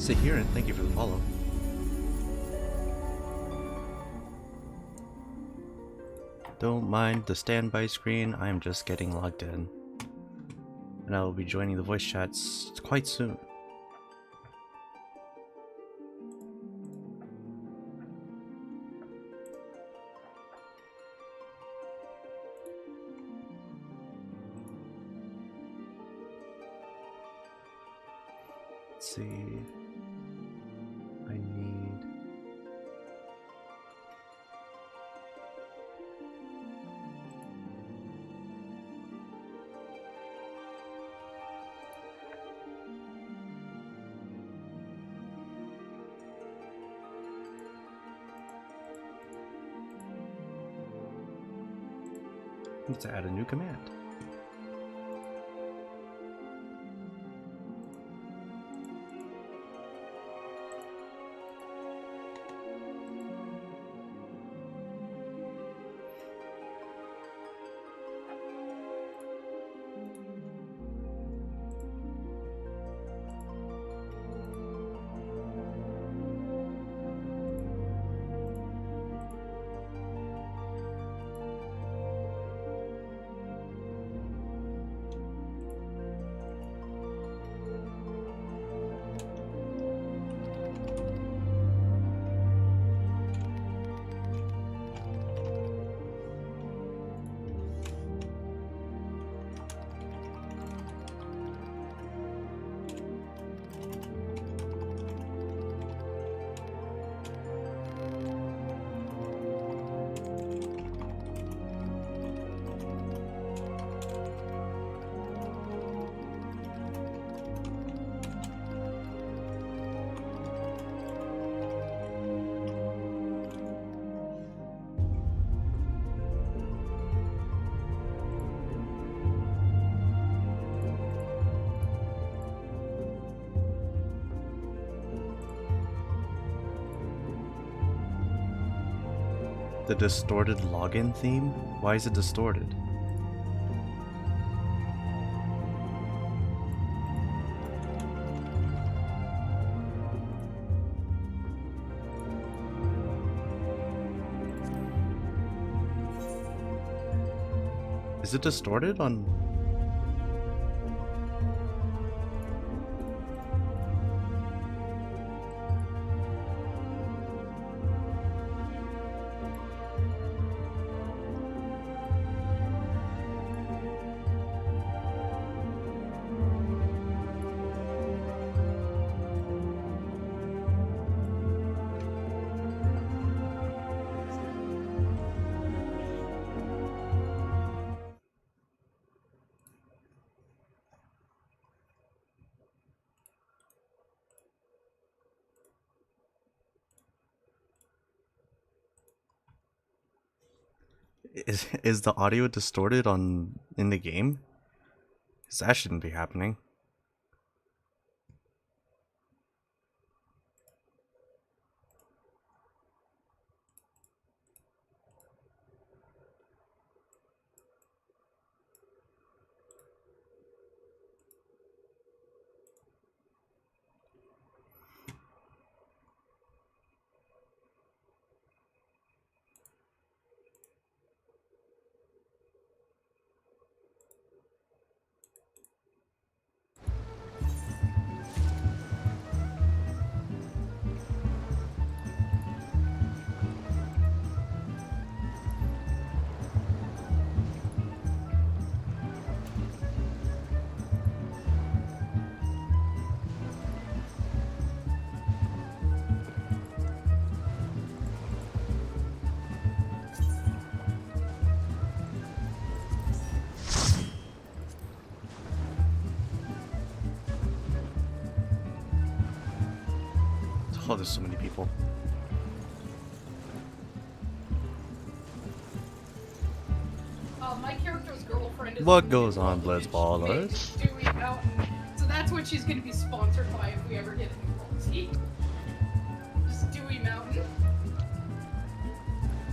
Sahiran, thank you for the follow. Don't mind the standby screen, I'm just getting logged in. And I will be joining the voice chats quite soon. Let's see. I need... Need to add a new command. The distorted login theme? Why is it distorted? Is it distorted on... Is the audio distorted in the game? 'Cause that shouldn't be happening. Oh, there's so many people. My character's girlfriend is What goes on, Blitzballers? Dewey Mountain. So that's what she's going to be sponsored by if we ever get any multi. Just Dewey Mountain.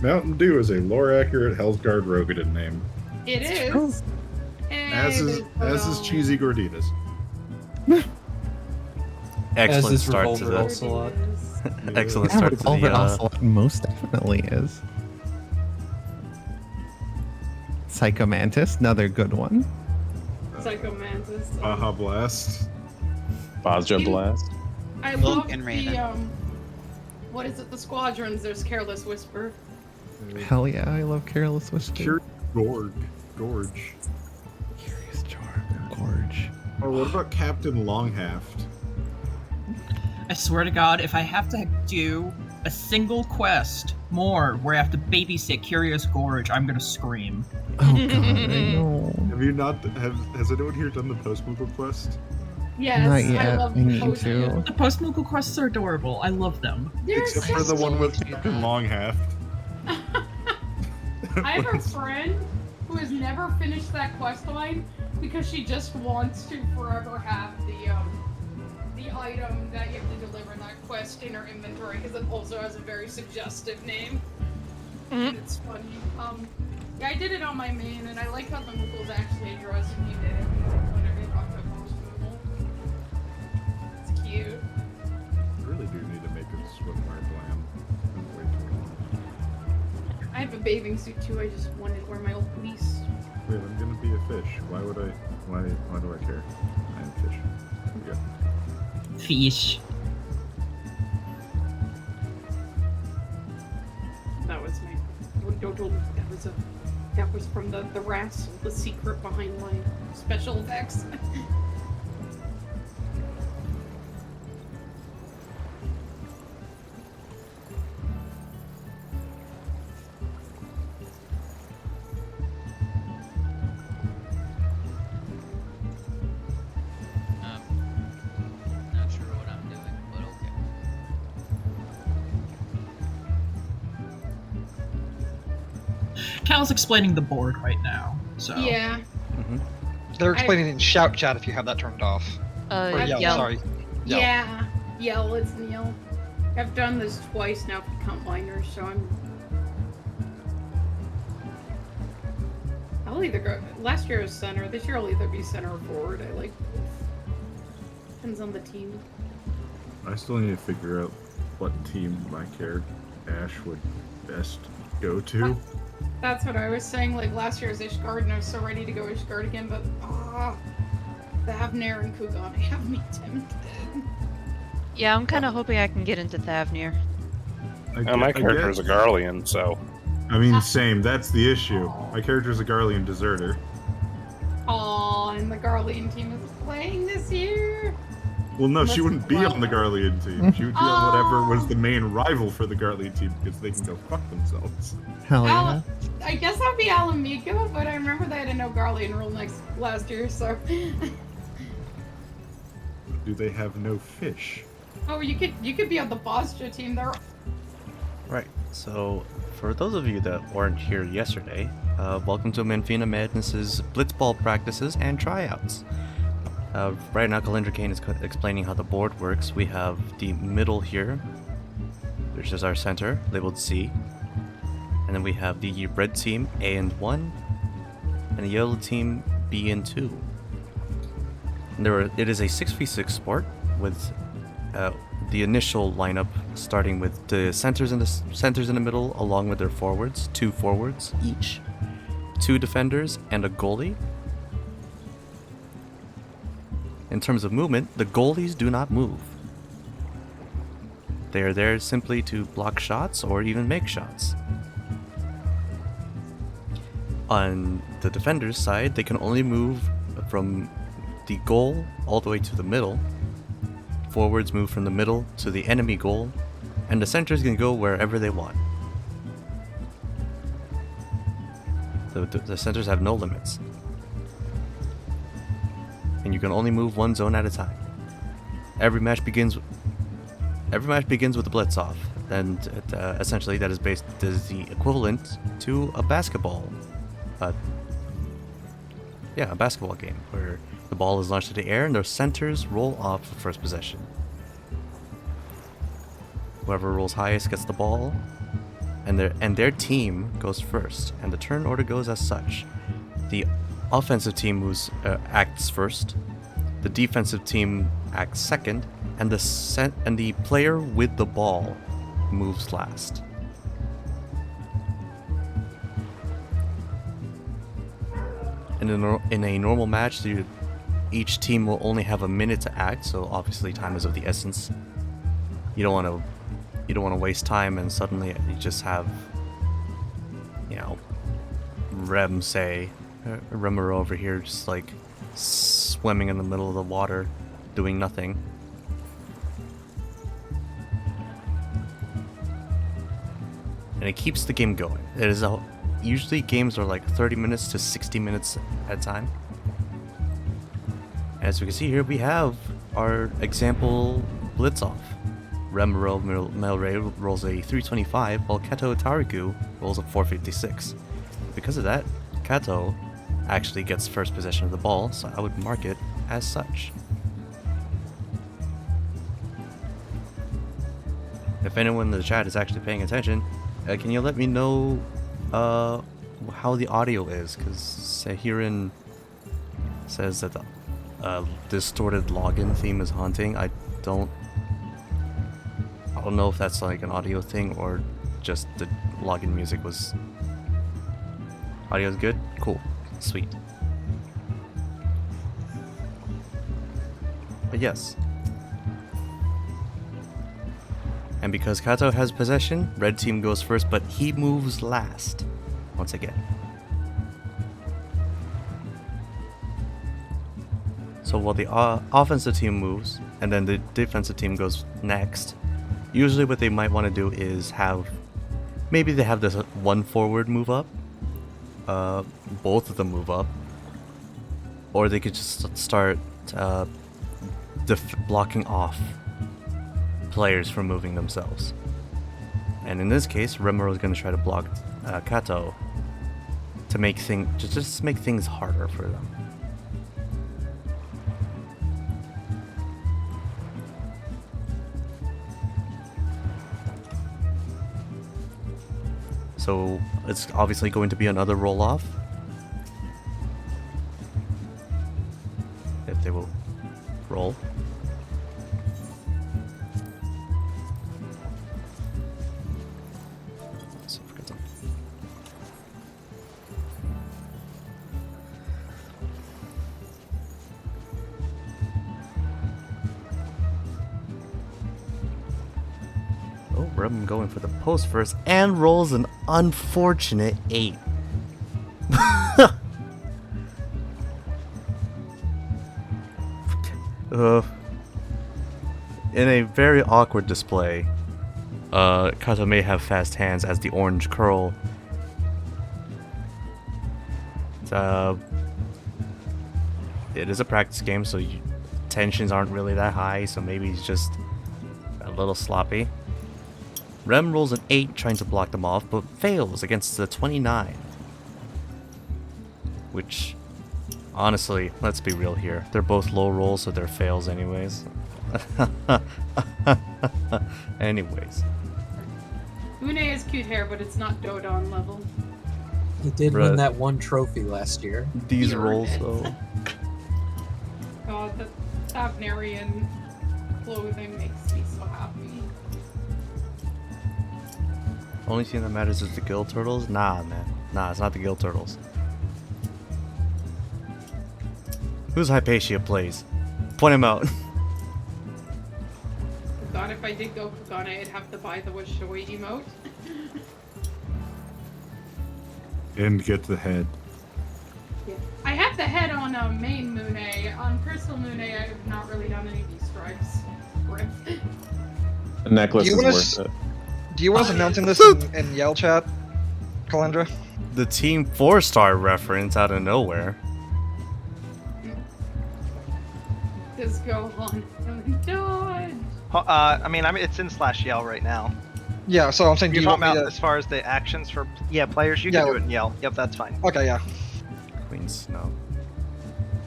Mountain Dew is a lore-accurate Hellsguard Rogadin name. It is. As is cheesy gorditas. Excellent start to the. Ocelot. Excellent start to Revolver the. Ocelot most definitely is. Psychomantis, another good one. Psychomantis. Baja Blast. Bosja Blast. I love the, what is it, the squadrons, there's Careless Whisper. Hell yeah, I love Careless Whisper. Gorge. Curious Gorge. Oh, what about Captain Longhaft? I swear to God, if I have to do a single quest more where I have to babysit Curious Gorge, I'm gonna scream. Oh god, I know. Have you not? Has anyone here done the post-Moogle quest? Yes, Not I yet, love I need those. to. The post-Moogle quests are adorable. I love them. Except for the one with Captain Longhaft. I have a friend who has never finished that quest line because she just wants to forever have the item that you have to deliver in that quest in her inventory because it also has a very suggestive name. It's funny. Yeah, I did it on my main, and I like how the Moogles actually address if you did it whenever you talk to a post Moogle. It's cute. I really do need to make a swimwear plan. Way too long. I have a bathing suit too. I just wanted to wear my old fleece. Wait, I'm gonna be a fish. Why do I care? I'm a fish. Yeah. Fish. That was my. That was from the RAS, the secret behind my special effects. Not sure what I'm doing, but okay. Cal's explaining the board right now, so. Yeah. They're explaining it in shout chat if you have that turned off. Or yell, yell. sorry. Yell. Yeah. Yell, it's Neil. I've done this twice now for count minors, so I'll either go. Last year was center. This year I'll either be center or forward. I like both. Depends on the team. I still need to figure out what team my character Ash would best go to. That's what I was saying. Like last year's Ishgard, and I was so ready to go Ishgard again, but Thavnir and Kugan have me tempted. Yeah, I'm kind of hoping I can get into Thavnir. My character is a Garlean, so. I mean, same. That's the issue. My character's a Garlean deserter. Aw, and the Garlean team is playing this year. Well, no, she wouldn't be on the Garlean team. She would be on whatever was the main rival for the Garlean team because they can go fuck themselves. Hell yeah. I guess that'd be Alamika, but I remember they had a no Garlean rule last year, so. Do they have no fish? Oh, you could be on the Bosja team. They're Right. So, for those of you that weren't here yesterday, welcome to Menphina Madness's Blitzball practices and tryouts. Right now, Kalindra Kane is explaining how the board works. We have the middle here, which is our center, labeled C. And then we have the red team, A and 1, and the yellow team, B and 2. And it is a 6v6 sport with the initial lineup starting with the centers in the middle, along with their forwards, 2 forwards each, 2 defenders, and a goalie. In terms of movement, the goalies do not move. They are there simply to block shots or even make shots. On the defender's side, they can only move from the goal all the way to the middle. Forwards move from the middle to the enemy goal, and the centers can go wherever they want. The centers have no limits. And you can only move one zone at a time. Every match begins every match begins with a blitz off, and essentially that is the equivalent to a basketball. A basketball game where the ball is launched into the air and their centers roll off the first possession. Whoever rolls highest gets the ball, and their team goes first, and the turn order goes as such. The offensive team acts first, the defensive team acts second, and the player with the ball moves last. In a normal match, each team will only have a minute to act, so obviously time is of the essence. You don't want to waste time and suddenly you just have, Remmer over here just like swimming in the middle of the water, doing nothing. And it keeps the game going. Usually games are like 30 minutes to 60 minutes at a time. As we can see here, we have our example blitz off. Remero Melray rolls a 325, while Kato Tariku rolls a 456. Because of that, Kato actually gets first possession of the ball, so I would mark it as such. If anyone in the chat is actually paying attention, can you let me know how the audio is? Because Sahirin says that the distorted login theme is haunting. I don't know if that's like an audio thing or just the login music was... Audio's good? Cool. Sweet. But yes. And because Kato has possession, red team goes first, but he moves last. Once again. So while the offensive team moves, and then the defensive team goes next, usually what they might want to do is maybe they have this one forward move up, both of them move up, or they could just start blocking off players from moving themselves. And in this case, Remero is going to try to block Kato to make things harder for them. So it's obviously going to be another roll-off. If they will roll. So forget them. Oh, Rem going for the post first and rolls an unfortunate 8. In a very awkward display, Kato may have fast hands as the orange curl. It is a practice game, so tensions aren't really that high, so maybe he's just a little sloppy. Rem rolls an 8 trying to block them off, but fails against the 29. Which, honestly, let's be real here. They're both low rolls, so they're fails anyways. Anyways. Une has cute hair, but it's not Dodon level. He did win that one trophy last year. These rolls, though. God, the Savnarian clothing makes me so happy. Only thing that matters is the Guild Turtles? Nah, man. Nah, it's not the Guild Turtles. Who's Hypatia plays? Point him out. God, if I did go Kagana, I'd have to buy the Washoi emote. And get the head. Yeah. I have the head on main Moon. On Crystal Moon, I have not really done any of these stripes. Rip. The necklace is worth it. Do you want us announcing this in Yell chat, Kalendra? The Team 4-star reference out of nowhere. Just go on. Dodge. I mean, it's in /yell right now. Yeah, so I'm saying, do You're you talking want me about to... as far as the actions for players? You Yeah, can do it in yell. Yep, that's fine. Okay, yeah. Queen Snow.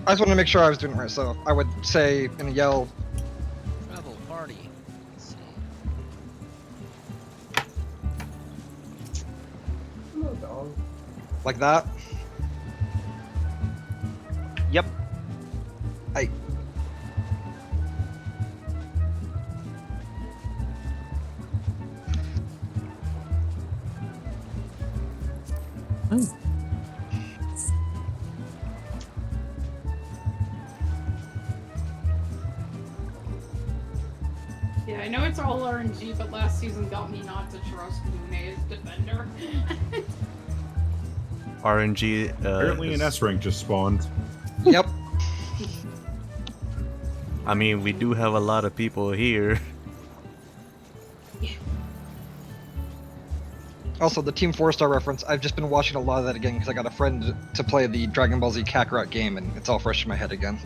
I just wanted to make sure I was doing it right, so I would say in a yell... Travel party. Let's see. like that. Yep. I... Yeah, I know it's all RNG, but last season got me not to trust Lune as defender. RNG. Apparently an S rank just spawned. Yep. I mean, we do have a lot of people here. Also, the Team 4-star reference, I've just been watching a lot of that again because I got a friend to play the Dragon Ball Z Kakarot game, and it's all fresh in my head again.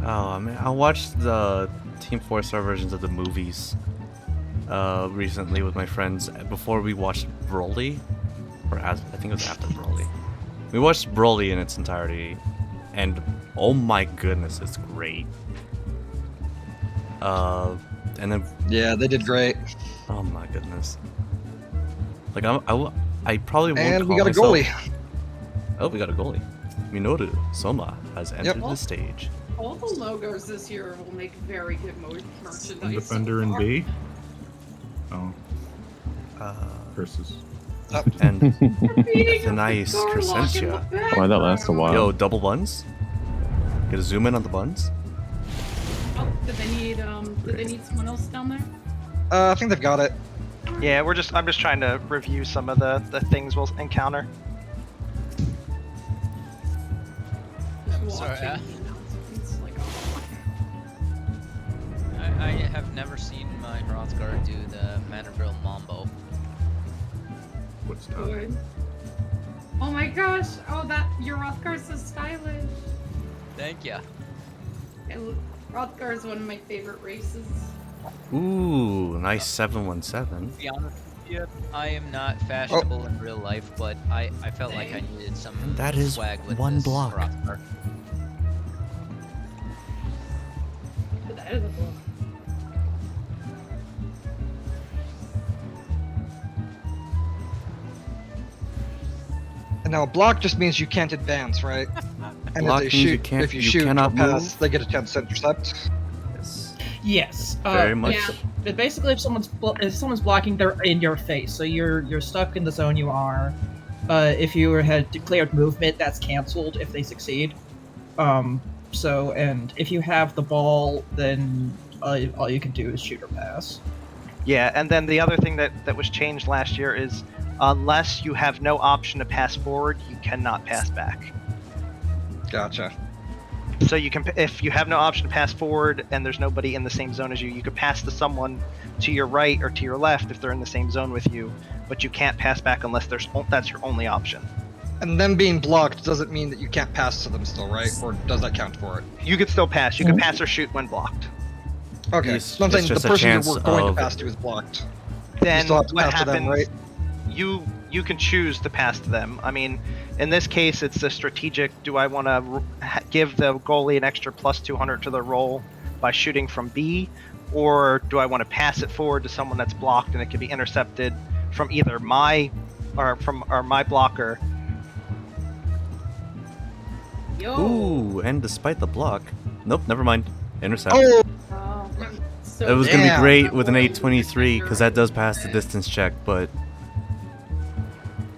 Oh man, I watched the Team 4-star versions of the movies recently with my friends before we watched Broly, or I think it was after Broly. We watched Broly in its entirety, and oh my goodness, it's great. And then yeah, they did great. Oh my goodness. Like I probably won't. And we call got a myself... goalie. Oh, we got a goalie. Minoru Soma has entered the stage. All the logos this year will make very good merchandise. Defender in B. Oh. Curses. And the nice Crescentia. Why that lasts a while? Yo, double buns. Get a zoom in on the buns. Oh, did they need someone else down there? I think they've got it. Yeah, I'm just trying to review some of the things we'll encounter. I'm sorry. I have never seen my Hrothgar do the Manderville Mambo. What's Good. Oh my gosh! Oh, your Hrothgar's so stylish. Thank ya. Hrothgar is one of my favorite races. Ooh, nice 717. To be honest with you, I am not fashionable in real life, but I felt like I needed some That is swag with one this block. Hrothgar. That is a block. And now a block just means you can't advance, right? And Block if they means you shoot, can't- if you you shoot or cannot pass, move. they get a chance to intercept. Yes. Yes. Very much. yeah. so. But basically, if someone's blocking, they're in your face, so you're stuck in the zone you are. If you had declared movement, that's canceled if they succeed. So, and if you have the ball, then all you can do is shoot or pass. Yeah, and then the other thing that was changed last year is unless you have no option to pass forward, you cannot pass back. Gotcha. So you can, if you have no option to pass forward and there's nobody in the same zone as you, you could pass to someone to your right or to your left if they're in the same zone with you, but you can't pass back unless that's your only option. And them being blocked doesn't mean that you can't pass to them still, right? Or does that count for it? You could still pass. You can pass or shoot when blocked. Okay. It's- So I'm it's saying the just a person chance you're going of- to pass to is blocked. Then you still have to what pass to them, happens? right? You can choose to pass to them. I mean, in this case, it's a strategic. Do I want to give the goalie an extra plus 200 to the roll by shooting from B, or do I want to pass it forward to someone that's blocked and it can be intercepted from either my blocker? Yo. Ooh, and despite the block, nope, never mind. Intercept. Oh! Oh, so It was gonna be Damn. great with an 823 because that does pass the distance check, but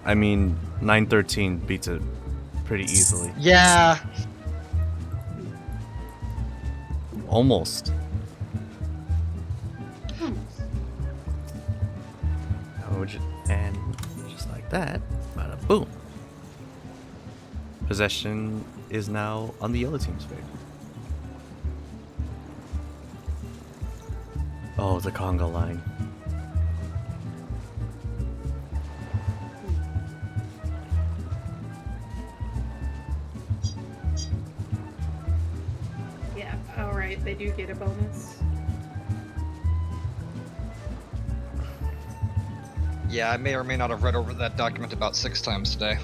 I mean 913 beats it pretty easily. Yeah. Almost. And just like that, bada boom. Possession is now on the yellow team's favor. Oh, the conga line. Yeah, alright, they do get a bonus. Yeah, I may or may not have read over that document about 6 times today.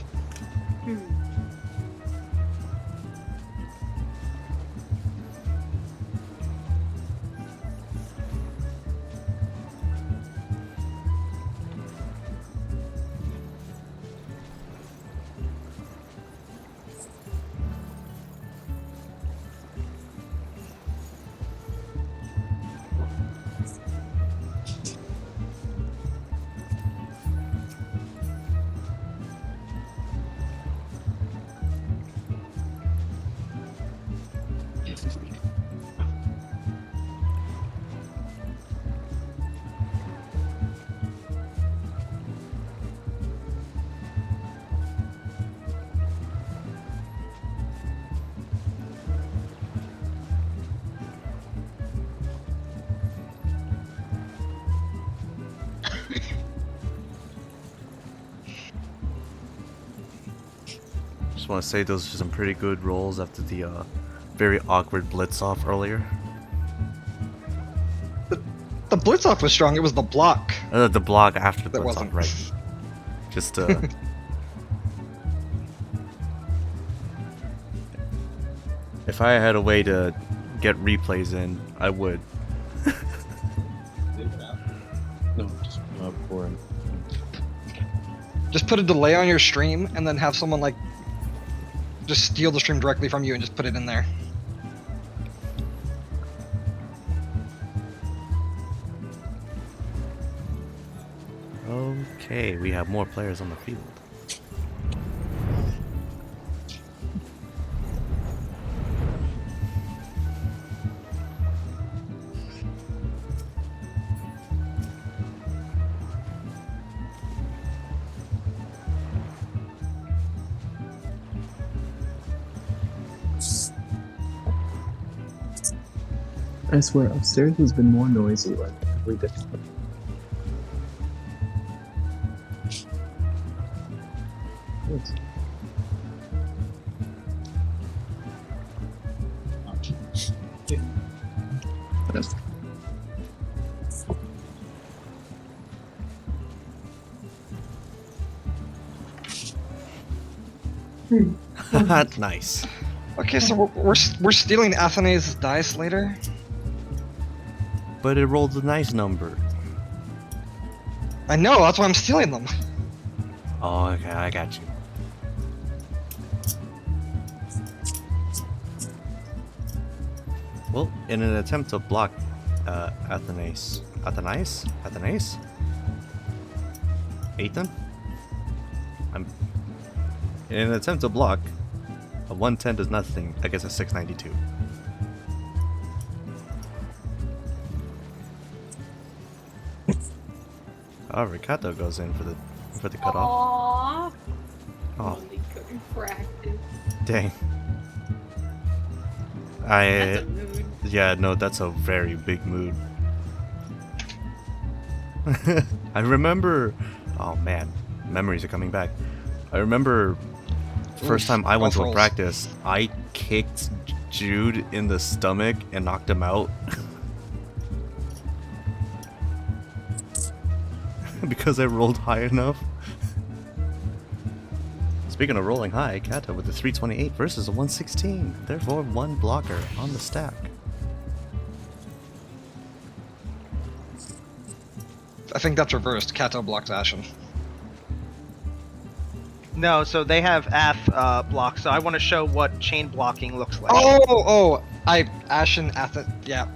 Just want to say those are some pretty good rolls after the very awkward blitz off earlier. The blitz off was strong, it was the block. The block after the That blitz wasn't. off, right? Just if I had a way to get replays in, I would. No, just for him. Just put a delay on your stream and then have someone like just steal the stream directly from you and just put it in there. Okay, we have more players on the field. I swear, upstairs has been more noisy like every day. Yes. Yes. Nice. Okay, so we're stealing Athenaeus' dice later. But it rolled a nice number. I know, that's why I'm stealing them. Oh, okay, I got you. Well, in an attempt to block Athenaeus? Ethan? In an attempt to block, a 110 does nothing against a 692. Oh, Ricardo goes in for the cutoff. Aww. Oh, Only couldn't practice. dang. That's a mood. Yeah, no, that's a very big mood. I remember. Oh man, memories are coming back. I remember first time I went to a rolls. practice, I kicked Jude in the stomach and knocked him out. Because I rolled high enough. Speaking of rolling high, Kata with a 328 versus a 116. Therefore, one blocker on the stack. I think that's reversed. Kato blocks Ashen. No, so they have Ath blocks, so I want to show what chain blocking looks like. Ashen, yeah.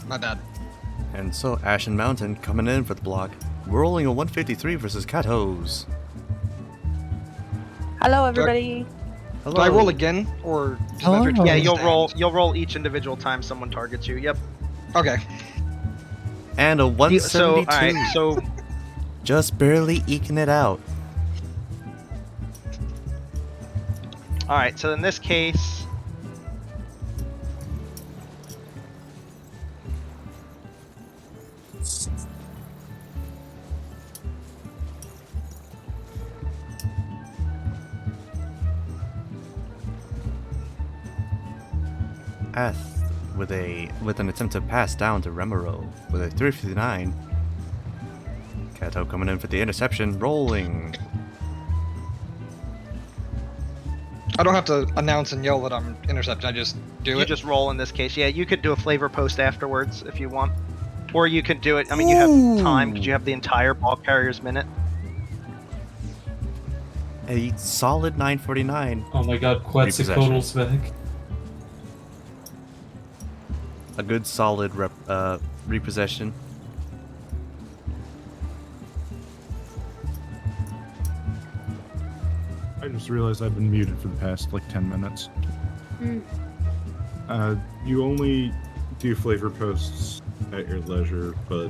My bad. And so Ashen Mountain coming in for the block. We're rolling a 153 versus Kato's. Hello, everybody. Hello. Do I roll again, or does Hello. Metric Yeah, stand? you'll roll each individual time someone targets you. Yep. Okay. And a 172. So, alright, so Just barely eking it out. alright, so in this case, Ath with an attempt to pass down to Remero with a 359. Kato coming in for the interception, rolling. I don't have to announce and yell that I'm intercepting. I just do You it. just roll in this case. Yeah, you could do a flavor post afterwards if you want. Or you could do it, I mean, you have time because you have the entire ball carrier's minute. A solid 949. Oh my god, Quetzalcoatl's back. A good solid repossession. I just realized I've been muted for the past like 10 minutes. You only do flavor posts at your leisure, but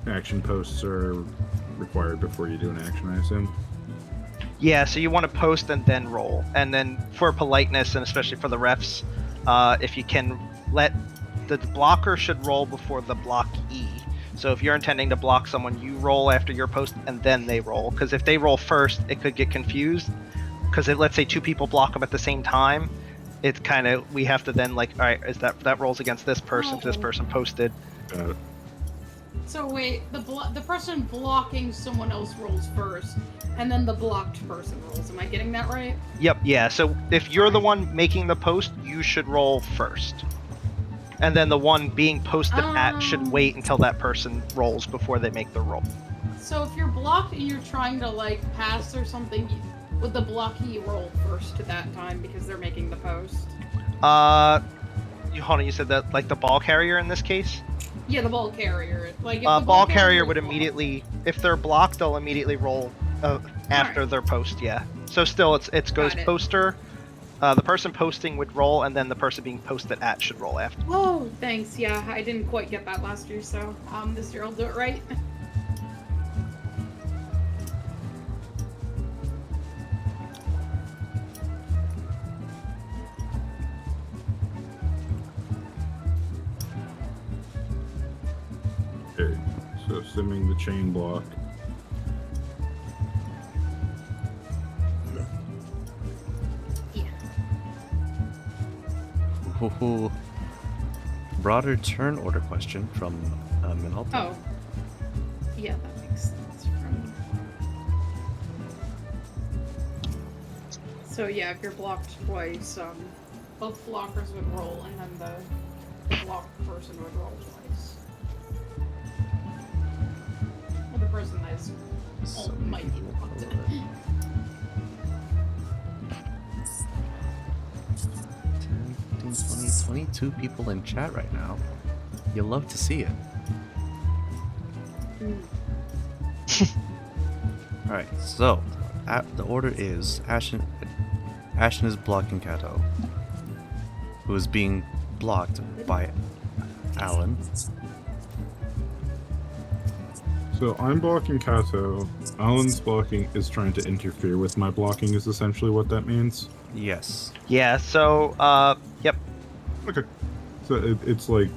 action posts are required before you do an action, I assume. Yeah, so you want to post and then roll. And then for politeness, and especially for the refs, if you can let the blocker should roll before the blockee. So if you're intending to block someone, you roll after your post and then they roll. Because if they roll first, it could get confused. Because let's say two people block them at the same time, it's kind of, we have to then like, all right, is that rolls against this person, this person posted. So wait, the person blocking someone else rolls first, and then the blocked person rolls. Am I getting that right? Yep, yeah. So if you're the one making the post, you should roll first. And then the one being posted at should wait until that person rolls before they make the roll. So if you're blocked and you're trying to like pass or something, would the blockee roll first at that time because they're making the post? Hold on, you said that like the ball carrier in this case? Yeah, the ball carrier. Like if the ball carrier was would blocked- immediately, if they're blocked, they'll immediately roll after their post. Yeah. So still, it goes Got it. poster. The person posting would roll, and then the person being posted at should roll after. Oh, thanks. Yeah, I didn't quite get that last year, so this year I'll do it right. Okay, so simming the chain block. Ooh. Broader turn order question from Minalta. Oh. Yeah, that makes sense. So yeah, if you're blocked twice, both blockers would roll, and then the blocked person would roll twice. Well, the person that is might be blocked. 22 people in chat right now. You love to see it. Alright, so the order is Ashen is blocking Kato, who is being blocked by Alan. So I'm blocking Kato. Alan's blocking is trying to interfere with my blocking is essentially what that means. Yes. Yeah. So, yep. Okay. So it's like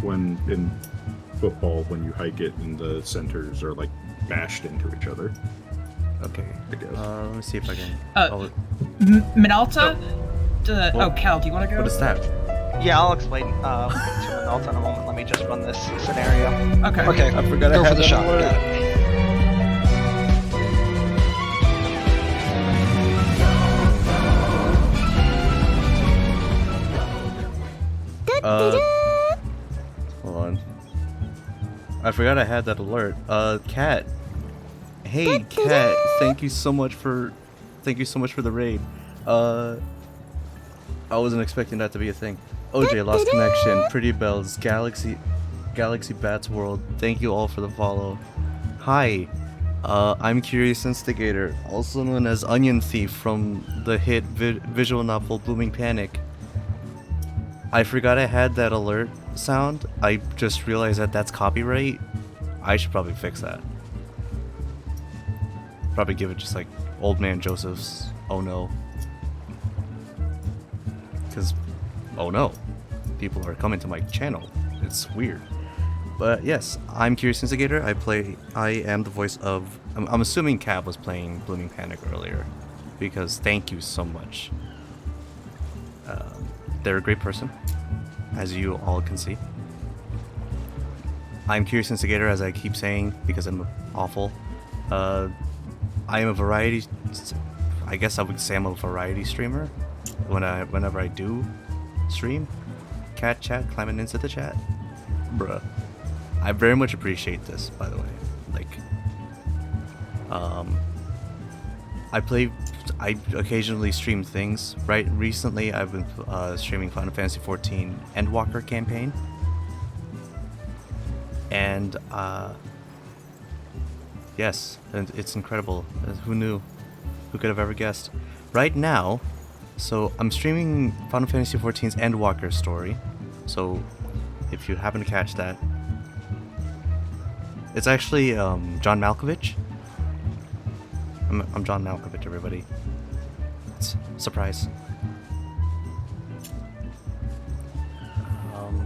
when in football when you hike it and the centers are like bashed into each other. Okay. I guess. Let me see if I can. Minalta? Cal, do you want to go? What is that? Yeah, I'll explain to Minalta in a moment. Let me just run this scenario. Okay. Okay, I forgot go I had for the that shot. alert. Got it. Hold on. I forgot I had that alert. Cat. Hey, Cat. Thank you so much for the raid. I wasn't expecting that to be a thing. OJ lost connection. Pretty Bells. Galaxy Bats World. Thank you all for the follow. Hi. I'm Curious Instigator, also known as Onion Thief from the hit visual novel Blooming Panic. I forgot I had that alert sound. I just realized that that's copyright. I should probably fix that. Probably give it just like Old Man Joseph's oh no. Because, oh no, people are coming to my channel. It's weird. But yes, I'm Curious Instigator. I am the voice of, I'm assuming Cab was playing Blooming Panic earlier. Because thank you so much. They're a great person, as you all can see. I'm Curious Instigator, as I keep saying, because I'm awful. I am a variety. I guess I would say I'm a variety streamer. Whenever I do stream, cat chat, climbing into the chat, bruh. I very much appreciate this, by the way. Like, I occasionally stream things. Right, recently I've been streaming Final Fantasy XIV Endwalker campaign, and yes, and it's incredible. Who knew? Who could have ever guessed? Right now, so I'm streaming Final Fantasy XIV's Endwalker story. So, if you happen to catch that, it's actually John Malkovich. I'm John Malkovich, everybody. Surprise.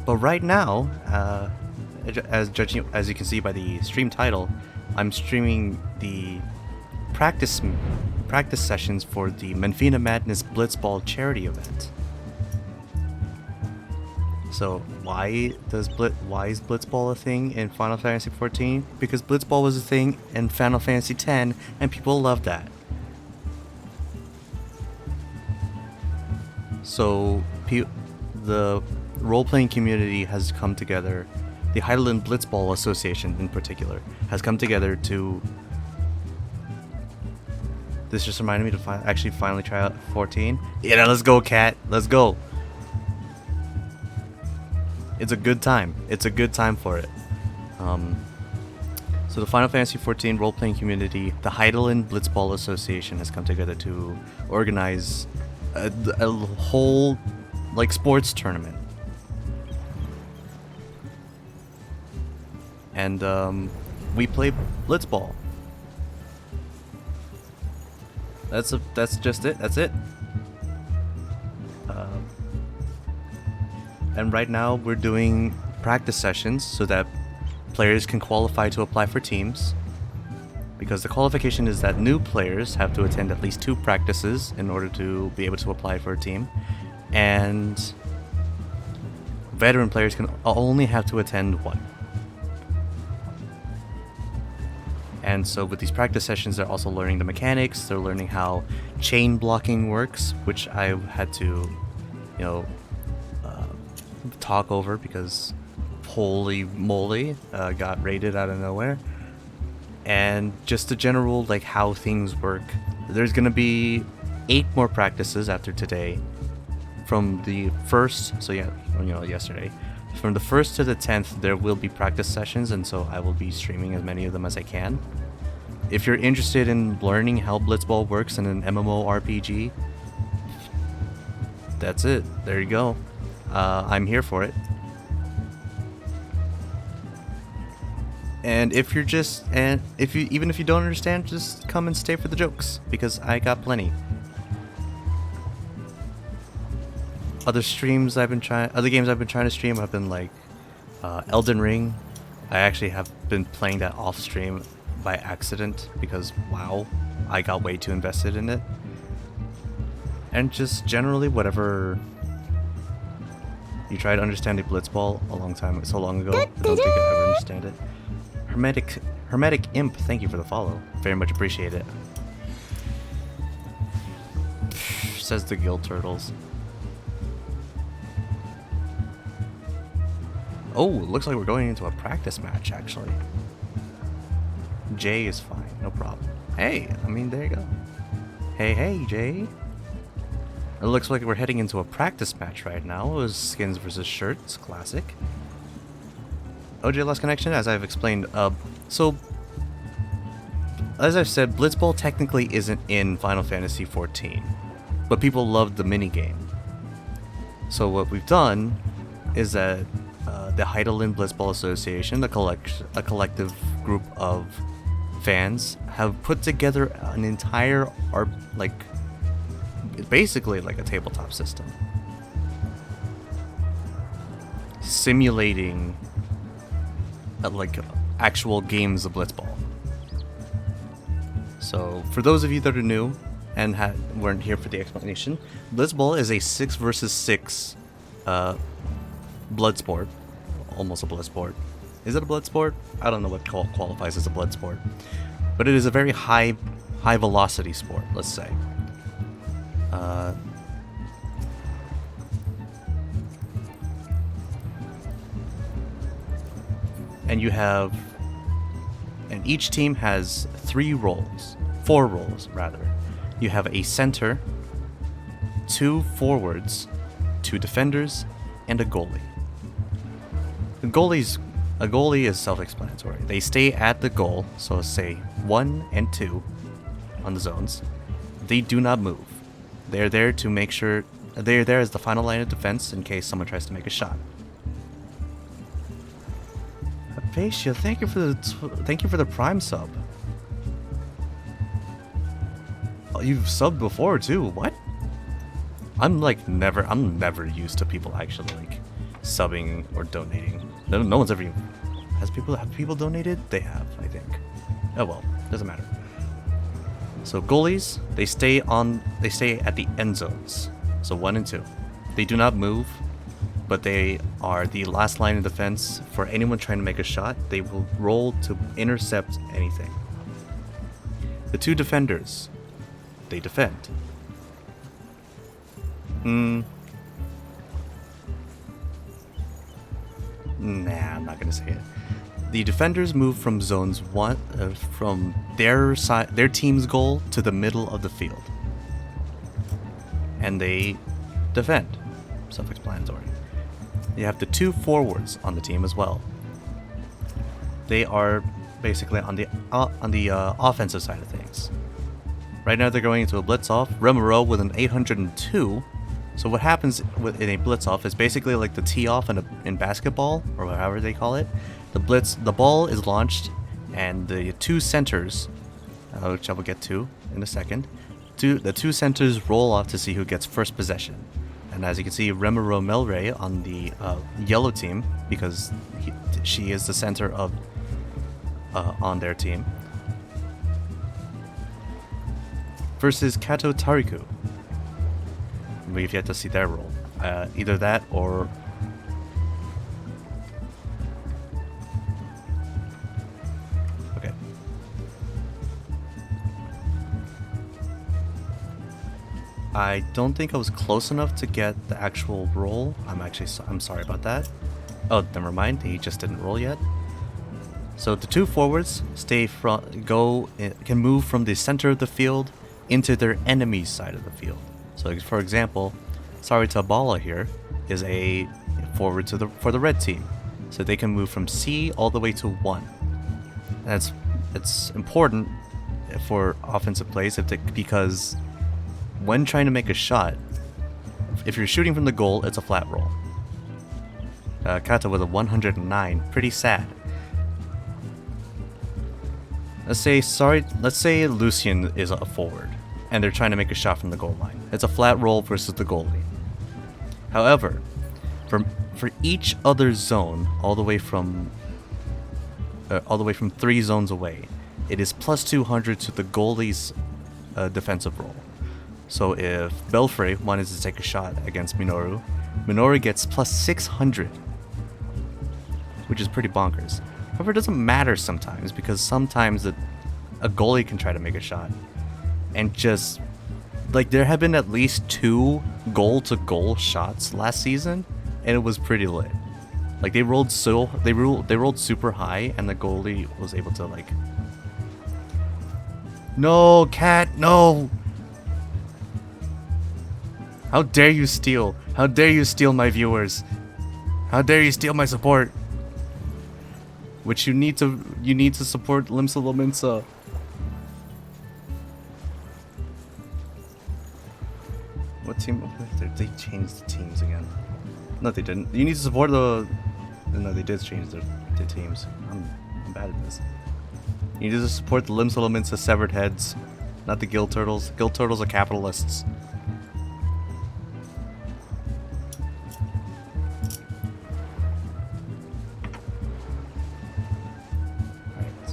But right now, as you can see by the stream title, I'm streaming the practice sessions for the Menphina Madness Blitzball charity event. So why is Blitzball a thing in Final Fantasy XIV? Because Blitzball was a thing in Final Fantasy X, and people love that. So the role-playing community has come together. The Heidelin Blitzball Association, in particular, has come together to. This just reminded me to finally try out 14. Yeah, let's go, cat. Let's go. It's a good time. It's a good time for it. So the Final Fantasy XIV role-playing community, the Heidelin Blitzball Association, has come together to organize a whole, like, sports tournament. And we play Blitzball. That's just it. That's it. And right now we're doing practice sessions so that players can qualify to apply for teams. Because the qualification is that new players have to attend at least 2 practices in order to be able to apply for a team. And veteran players can only have to attend 1. And so with these practice sessions, they're also learning the mechanics, they're learning how chain blocking works, which I had to, talk over because holy moly, got raided out of nowhere. And just the general, like, how things work. There's gonna be 8 more practices after today. From the first, yesterday. From the 1st to the 10th, there will be practice sessions, and so I will be streaming as many of them as I can. If you're interested in learning how Blitzball works in an MMORPG, that's it. There you go. I'm here for it. And if you don't understand, just come and stay for the jokes, because I got plenty. Other games I've been trying to stream have been like Elden Ring. I actually have been playing that off stream by accident because wow, I got way too invested in it. And just generally whatever. You try to understand the Blitzball so long ago. I don't think I ever understand it. Hermetic Imp, thank you for the follow. Very much appreciate it. Says the Guild Turtles. Oh, it looks like we're going into a practice match, actually. Jay is fine, no problem. Hey, there you go. Hey, Jay. It looks like we're heading into a practice match right now. It was skins versus shirts, classic. OJ lost connection, as I've explained. So, as I've said, Blitzball technically isn't in Final Fantasy XIV, but people loved the minigame. So what we've done is that the Heidelin Blitzball Association, a collective group of fans, have put together an entire basically like a tabletop system, simulating actual games of Blitzball. So for those of you that are new and weren't here for the explanation, Blitzball is a 6 versus 6 blood sport, almost a blood sport, Is it a blood sport? I don't know what qualifies as a blood sport, but it is a very high velocity sport, let's say. And each team has 4 roles rather. You have a center, 2 forwards, 2 defenders, and a goalie. A goalie is self-explanatory. They stay at the goal, so say 1 and 2 on the zones. They do not move. They're there to make sure they're there as the final line of defense in case someone tries to make a shot. Apatia, thank you for the Prime sub. Oh, you've subbed before too. What? I'm never used to people actually like subbing or donating. No one's ever. Have people donated? They have, I think. Oh well, doesn't matter. So goalies, they stay at the end zones. So 1 and 2. They do not move, but they are the last line of defense for anyone trying to make a shot. They will roll to intercept anything. The 2 defenders, they defend. Nah, I'm not gonna say it. The defenders move from zones 1, from their team's goal to the middle of the field, and they defend. Self-explanatory. You have the 2 forwards on the team as well. They are basically on the offensive side of things. Right now they're going into a blitz-off. Remero with an 802. So what happens in a blitz-off is basically like the tee-off in basketball, or however they call it. The ball is launched, and the 2 centers, which I will get to in a second, the 2 centers roll off to see who gets first possession. And as you can see, Remero Melray on the yellow team, because she is the center of on their team, versus Kato Tariku. We've yet to see their role. Either that or... Okay. I don't think I was close enough to get the actual role. I'm sorry about that. Oh, never mind. He just didn't roll yet. So the 2 forwards can move from the center of the field into their enemy's side of the field. So, for example, Sarita Bala here is a forward for the red team, so they can move from C all the way to 1. And it's important for offensive plays because when trying to make a shot, if you're shooting from the goal, it's a flat roll. Kata with a 109, pretty sad. Let's say Lucian is a forward, and they're trying to make a shot from the goal line. It's a flat roll versus the goalie. However, for each other zone, all the way from 3 zones away, it is plus 200 to the goalie's defensive roll. So if Belfry wanted to take a shot against Minoru gets plus 600, which is pretty bonkers. However, it doesn't matter sometimes, because sometimes a goalie can try to make a shot. And just, like, there have been at least 2 goal-to-goal shots last season, and it was pretty lit. Like, they rolled super high, and the goalie was able to, like... No, Cat, no! How dare you steal? How dare you steal my viewers? How dare you steal my support? Which you need to support Limsa Lominsa. What team? They changed the teams again. No, they didn't. You need to support the... No, they did change the teams. I'm bad at this. You need to support the Limsa Lominsa Severed Heads, not the Guild Turtles. Guild Turtles are capitalists.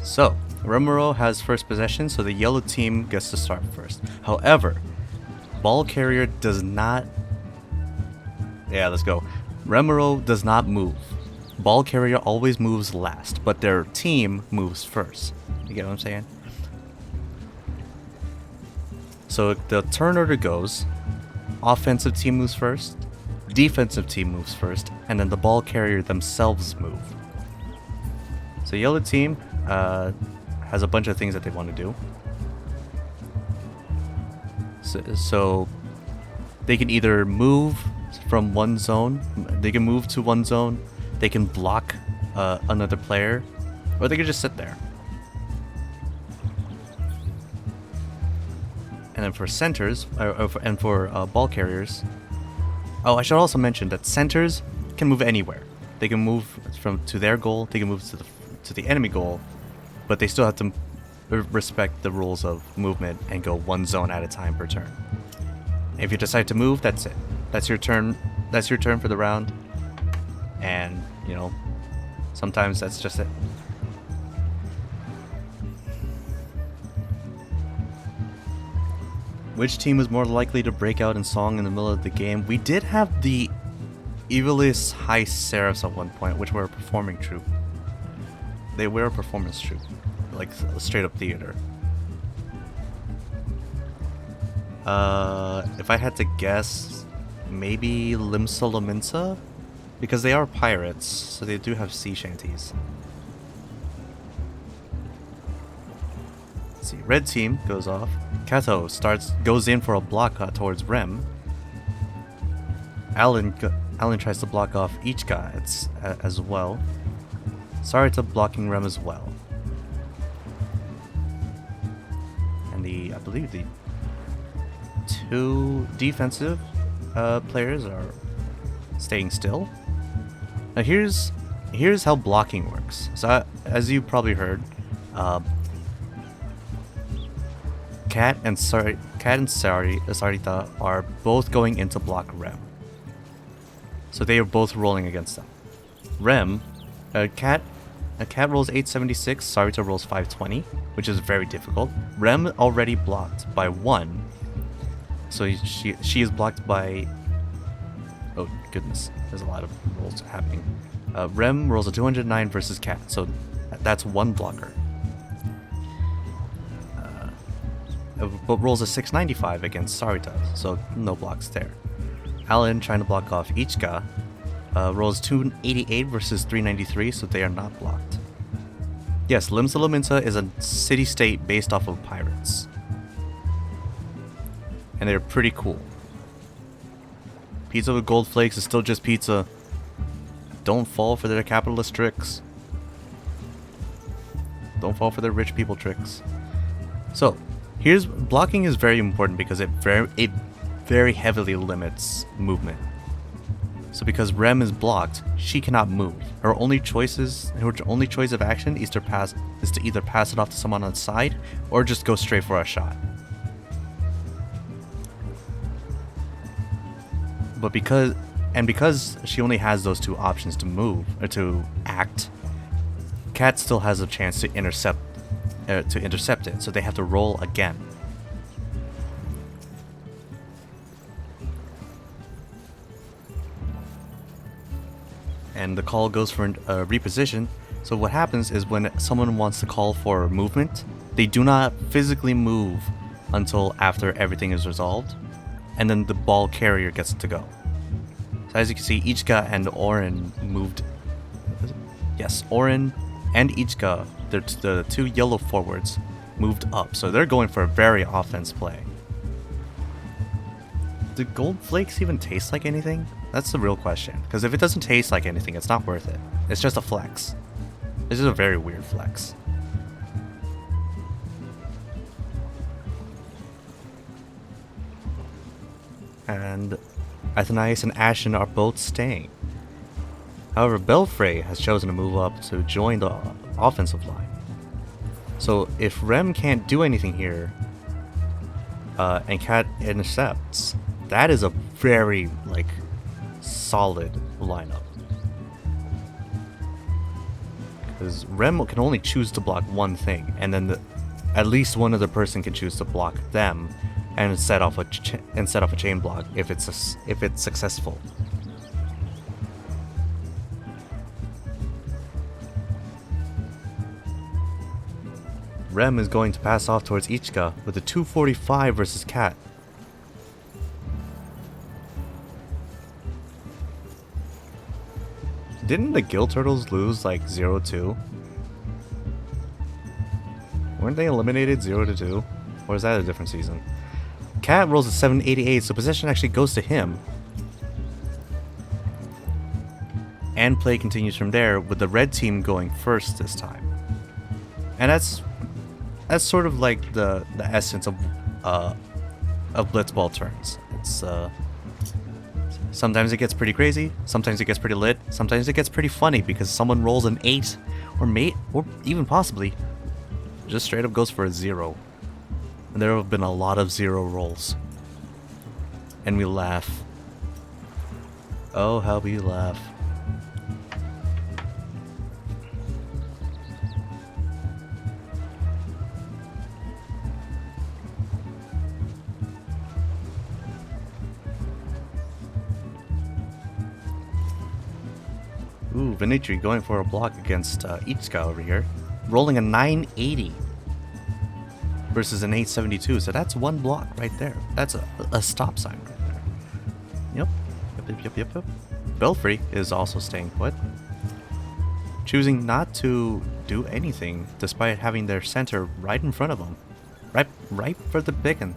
So, Remero has first possession, so the yellow team gets to start first. However, ball carrier does not... Yeah, let's go. Remero does not move. ball carrier always moves last, but their team moves first. You get what I'm saying? So the turn order goes, offensive team moves first, defensive team moves first, and then the ball carrier themselves move. So yellow team has a bunch of things that they want to do. So they can either move from one zone, they can move to one zone, they can block another player, or they can just sit there. And then for centers, and for ball carriers, oh, I should also mention that centers can move anywhere. They can move to their goal, they can move to the enemy goal, but they still have to respect the rules of movement and go one zone at a time per turn. If you decide to move, that's it. That's your turn. That's your turn for the round. And, you know, sometimes that's just it. Which team was more likely to break out in song in the middle of the game? We did have the Evilis High Seraphs at one point, which were a performing troupe. They were a performance troupe, like a straight up theater. If I had to guess, maybe Limsa Laminsa? Because they are pirates, so they do have sea shanties. Let's see, red team goes off. Kato goes in for a block towards Rem. Alan tries to block off Ichika as well. Sarita blocking Rem as well. And I believe the two defensive players are staying still. Now here's how blocking works. So as you probably heard, Kat and Sarita are both going in to block Rem. So they are both rolling against them. Rem, Kat rolls 876, Sarita rolls 520, which is very difficult. Rem already blocked by 1. So she is blocked by... Oh goodness, there's a lot of rolls happening. Rem rolls a 209 versus Kat, so that's 1 blocker. But rolls a 695 against Sarita, so no blocks there. Alan trying to block off Ichika rolls 288 versus 393, so they are not blocked. Yes, Limsa Laminsa is a city-state based off of pirates. And they're pretty cool. Pizza with gold flakes is still just pizza. Don't fall for their capitalist tricks. Don't fall for their rich people tricks. So, blocking is very important because it very heavily limits movement. So because Rem is blocked, she cannot move. Her only choice of action is to either pass it off to someone on the side or just go straight for a shot. But because she only has those two options to move or to act, Kat still has a chance to intercept it, so they have to roll again. And the call goes for a reposition. So what happens is when someone wants to call for movement, they do not physically move until after everything is resolved, and then the ball carrier gets to go. So as you can see, Ichika and Orin moved. Yes, Orin and Ichika, the two yellow forwards, moved up. So they're going for a very offense play. Do gold flakes even taste like anything? That's the real question. Because if it doesn't taste like anything, it's not worth it. It's just a flex. This is a very weird flex. And Athenias and Ashen are both staying. However, Belfray has chosen to move up to join the offensive line. So if Rem can't do anything here, and Kat intercepts, that is a very, solid lineup. Because Rem can only choose to block one thing, and then at least one other person can choose to block them and set off a chain block if it's successful. Rem is going to pass off towards Ichika with a 245 versus Cat. Didn't the Gill Turtles lose like 0-2? Weren't they eliminated 0-2? Or is that a different season? Cat rolls a 788, so possession actually goes to him. And play continues from there, with the red team going first this time. And that's sort of like the essence of blitzball turns. It's sometimes it gets pretty crazy, sometimes it gets pretty lit, sometimes it gets pretty funny because someone rolls an 8 or even possibly just straight up goes for a 0. And there have been a lot of 0 rolls. And we laugh. Oh, how we laugh. Ooh, Vinitri going for a block against Ichika over here. Rolling a 980 versus an 872. So that's one block right there. That's a stop sign right there. Yep. Belfry is also staying put. Choosing not to do anything despite having their center right in front of them. Right for the picking.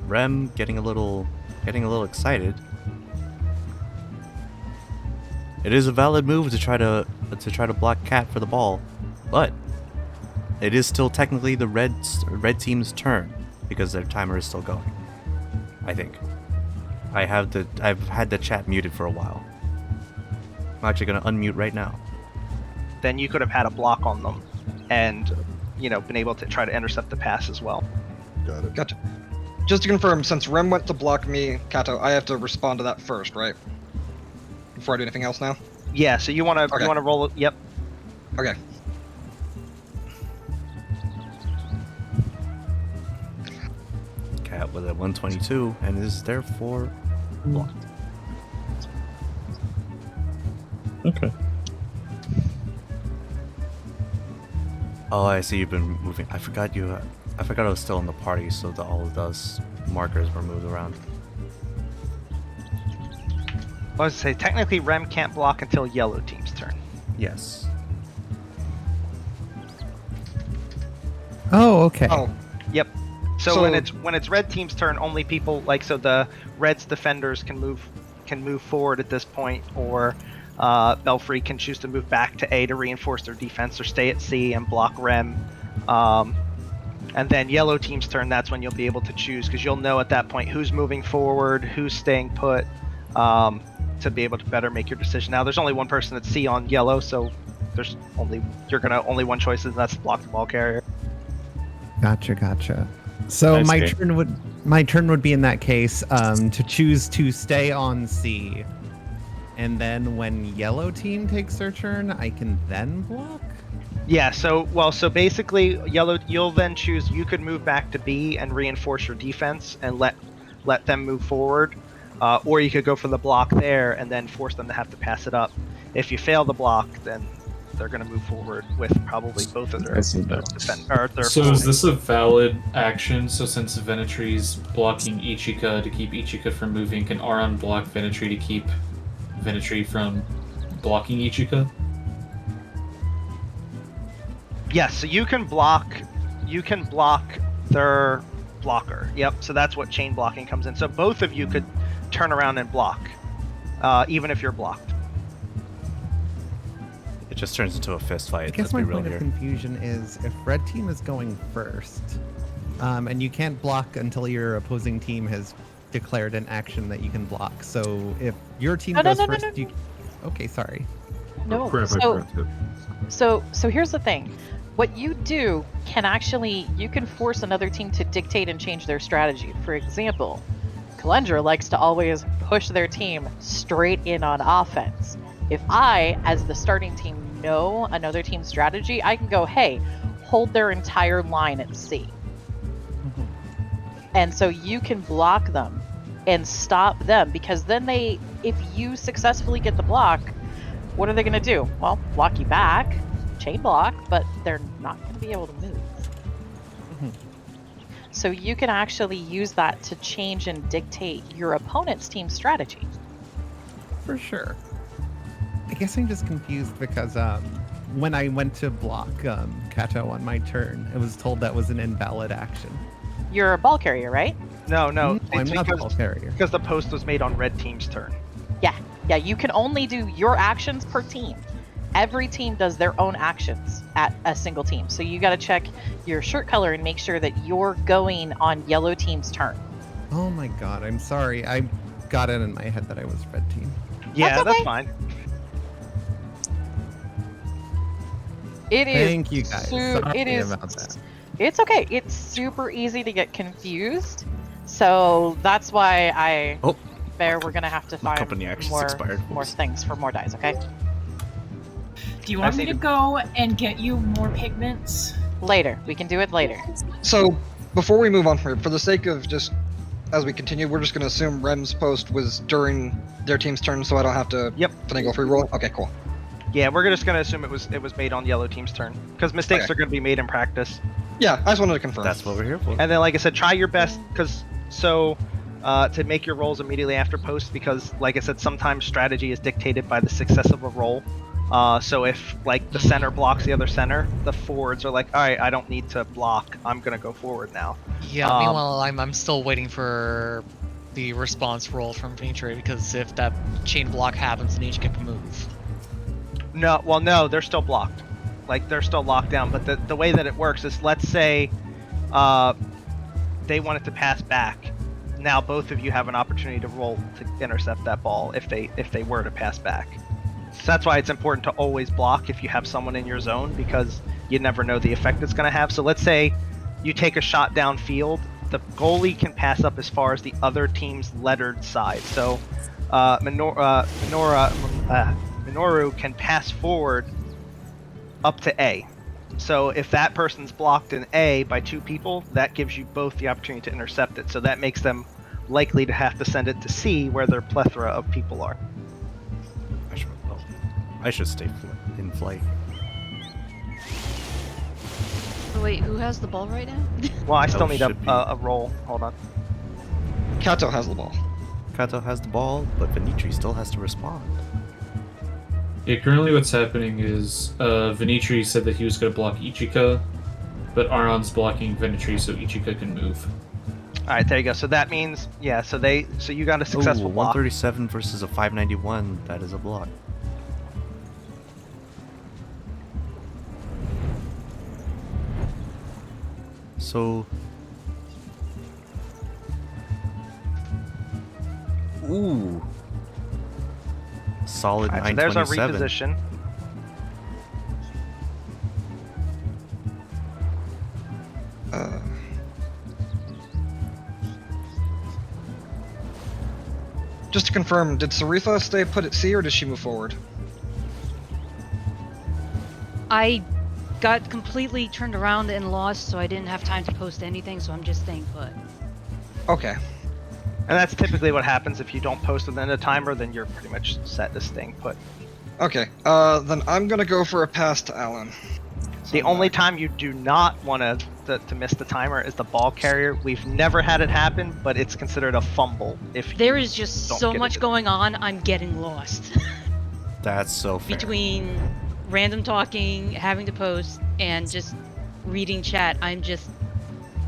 Rem getting a little excited. It is a valid move to try to block Cat for the ball, but it is still technically the red team's turn because their timer is still going. I think. I've had the chat muted for a while. I'm actually gonna unmute right now. Then you could have had a block on them, and been able to try to intercept the pass as well. Got it. Gotcha. Just to confirm, since Rem went to block me, Kato, I have to respond to that first, right? Before I do anything else now? Yeah. So you want to roll it? Yep. Okay. Cat with a 122 and is therefore blocked. Okay. Oh, I see you've been moving. I forgot I was still in the party, so all of those markers were moved around. I was to say, technically Rem can't block until yellow team's turn. Yes. Oh, okay. Oh, yep. So when it's red team's turn, only people the Reds defenders can move forward at this point, or Belfry can choose to move back to A to reinforce their defense, or stay at C and block Rem. And then yellow team's turn, that's when you'll be able to choose, because you'll know at that point who's moving forward, who's staying put, to be able to better make your decision. Now, there's only one person at C on yellow, so only one choice, and that's to block the ball carrier. Gotcha. So Nice my turn would be in that case to choose to stay on C, and then when yellow team takes their turn, I can then block. Yeah. So basically, yellow, you'll then choose. You could move back to B and reinforce your defense and let them move forward, or you could go for the block there and then force them to have to pass it up. If you fail the block, then they're going to move forward with probably both of their defense. So is this a valid action? So since Venitri's blocking Ichika to keep Ichika from moving, can Aron block Venitri to keep Venitri from blocking Ichika? Yes, so you can block their blocker. Yep, so that's what chain blocking comes in. So both of you could turn around and block, even if you're blocked. It just turns into a fist fight. I guess Let's be my real point of here. confusion is if red team is going first, and you can't block until your opposing team has declared an action that you can block. So if your team goes first, you... Okay, sorry. Oh, crap, I forgot to- So here's the thing. What you do you can force another team to dictate and change their strategy. For example, Kalendra likes to always push their team straight in on offense. If I, as the starting team, know another team's strategy, I can go, hey, hold their entire line at C. And so you can block them and stop them, because then if you successfully get the block, what are they going to do? Well, block you back, chain block, but they're not going to be able to move. So you can actually use that to change and dictate your opponent's team strategy. For sure. I guess I'm just confused because when I went to block Kato on my turn, I was told that was an invalid action. You're a ball carrier, right? No, I'm not a ball carrier. Because the post was made on red team's turn. Yeah, you can only do your actions per team. Every team does their own actions at a single team. So you got to check your shirt color and make sure that you're going on yellow team's turn. Oh my god, I'm sorry. I got it in my head that I was red team. Yeah, That's okay. that's fine. It is. Thank you guys. Sorry about that. It's okay. It's super easy to get confused. So that's why we're going to have to find company actions expired. more things for more dies, okay? Do you want me to go and get you more pigments? Later. We can do it later. So, before we move on from here, for the sake of just as we continue, we're just going to assume Rem's post was during their team's turn, so I don't have to finagle free roll. Okay, cool. Yeah, we're just going to assume it was made on yellow team's turn, because mistakes are going to be made in practice. Yeah, I just wanted to confirm. That's what we're here for. And then, like I said, try your best, to make your rolls immediately after post, because, like I said, sometimes strategy is dictated by the success of a roll. So if, like, the center blocks the other center, the forwards are like, all right, I don't need to block. I'm going to go forward now. Yeah, meanwhile, I'm still waiting for the response roll from Venture, because if that chain block happens, then each can move. No, they're still blocked. Like, they're still locked down. But the way that it works is, let's say they want it to pass back. Now both of you have an opportunity to roll to intercept that ball if they were to pass back. So that's why it's important to always block if you have someone in your zone, because you never know the effect it's going to have. So let's say you take a shot downfield, the goalie can pass up as far as the other team's lettered side. So Minoru can pass forward up to A. So if that person's blocked in A by two people, that gives you both the opportunity to intercept it. So that makes them likely to have to send it to C, where their plethora of people are. I should stay in flight. Oh, wait, who has the ball right now? Well, I still need a roll. Hold on. Kato has the ball. Kato has the ball, but Venitri still has to respond. Yeah, currently what's happening is Venitri said that he was going to block Ichika, but Aron's blocking Venitri so Ichika can move. Alright, there you go. So that means, yeah, so you got a successful block. 137 versus a 591, that is a block. So... Ooh. Solid 927. So there's our reposition. Just to confirm, did Saritha stay put at C or did she move forward? I got completely turned around and lost, so I didn't have time to post anything, so I'm just staying put. Okay. And that's typically what happens if you don't post within a timer, then you're pretty much set to staying put. Okay, then I'm gonna go for a pass to Alan. The only time you do not want to miss the timer is the ball carrier. We've never had it happen, but it's considered a fumble if there is just so much going on, I'm getting lost. That's so fair. Between random talking, having to post, and just reading chat,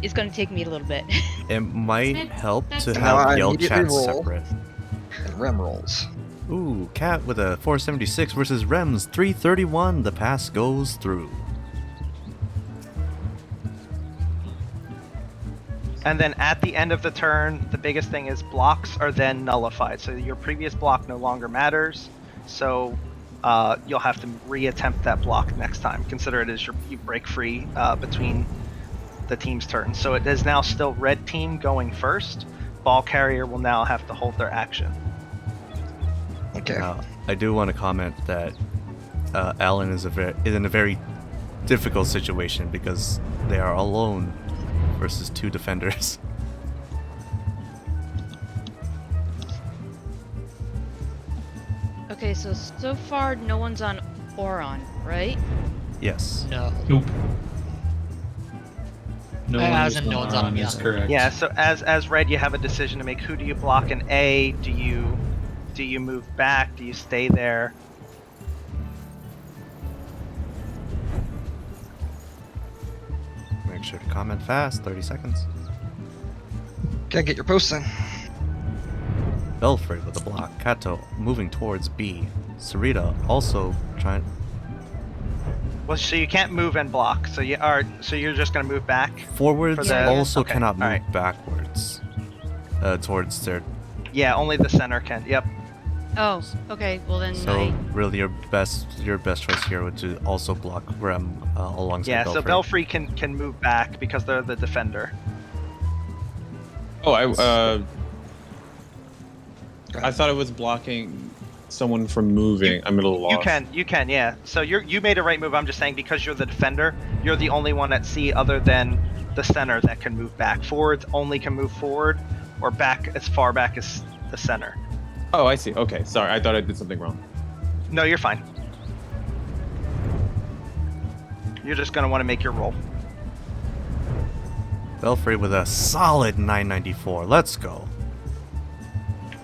it's going to take me a little bit. It might help to Now I have yell immediately chat roll. separate. And Rem rolls. Ooh, Cat with a 476 versus Rem's 331. The pass goes through. And then at the end of the turn, the biggest thing is blocks are then nullified. So your previous block no longer matters. So you'll have to reattempt that block next time. Consider it as you break free between the team's turns. So it is now still red team going first. Ball carrier will now have to hold their action. Okay. Now, I do want to comment that Alan is in a very difficult situation because they are alone versus two defenders. Okay, so far no one's on Oron, right? Yes. No. Nope. No one As is in no on one's on Aron him, is yeah. correct. Yeah. So as red, you have a decision to make. Who do you block? In A, do you move back? Do you stay there? Make sure to comment fast. 30 seconds. Okay, get your posts in. Belfry with a block. Kato moving towards B. Sarita also trying. Well, so you can't move and block. So you're just gonna move back. Forwards For the- also okay, cannot move alright. backwards. Towards their. Yeah, only the center can. Yep. Oh, okay. Well then So really, your best choice here would to also block Rem alongside Yeah. Belfry. So Belfry can move back because they're the defender. Oh, I thought it was blocking someone from moving. I'm a little lost. You can, yeah. So you made a right move. I'm just saying because you're the defender, you're the only one at C other than the center that can move back. Forwards only can move forward or back as far back as the center. Oh, I see. Okay, sorry. I thought I did something wrong. No, you're fine. You're just gonna want to make your roll. Belfry with a solid 994. Let's go.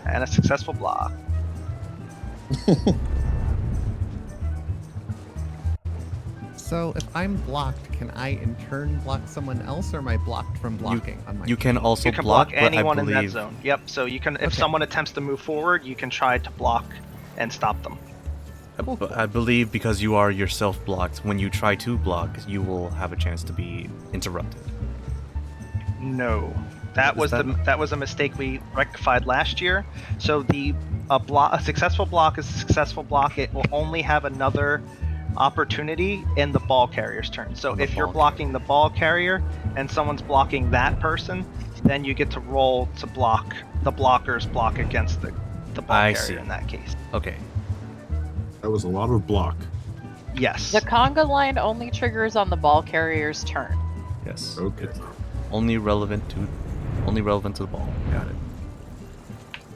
And a successful block. So if I'm blocked, can I in turn block someone else, or am I blocked from blocking on my You can also You can block, block anyone but I in believe that zone. Yep. So you can, if Okay. someone attempts to move forward, you can try to block and stop them. I believe because you are yourself blocked, when you try to block, you will have a chance to be interrupted. No, that Is was that- that was a mistake we rectified last year. So a successful block is a successful block. It will only have another opportunity in the ball carrier's turn. So On the if you're ball blocking the ball carrier and someone's blocking that person, then you get to roll to block the blocker's block against the ball I carrier see. in that case. Okay. That was a lot of block. Yes. The conga line only triggers on the ball carrier's turn. Yes. Okay. Only relevant to the ball. Got it.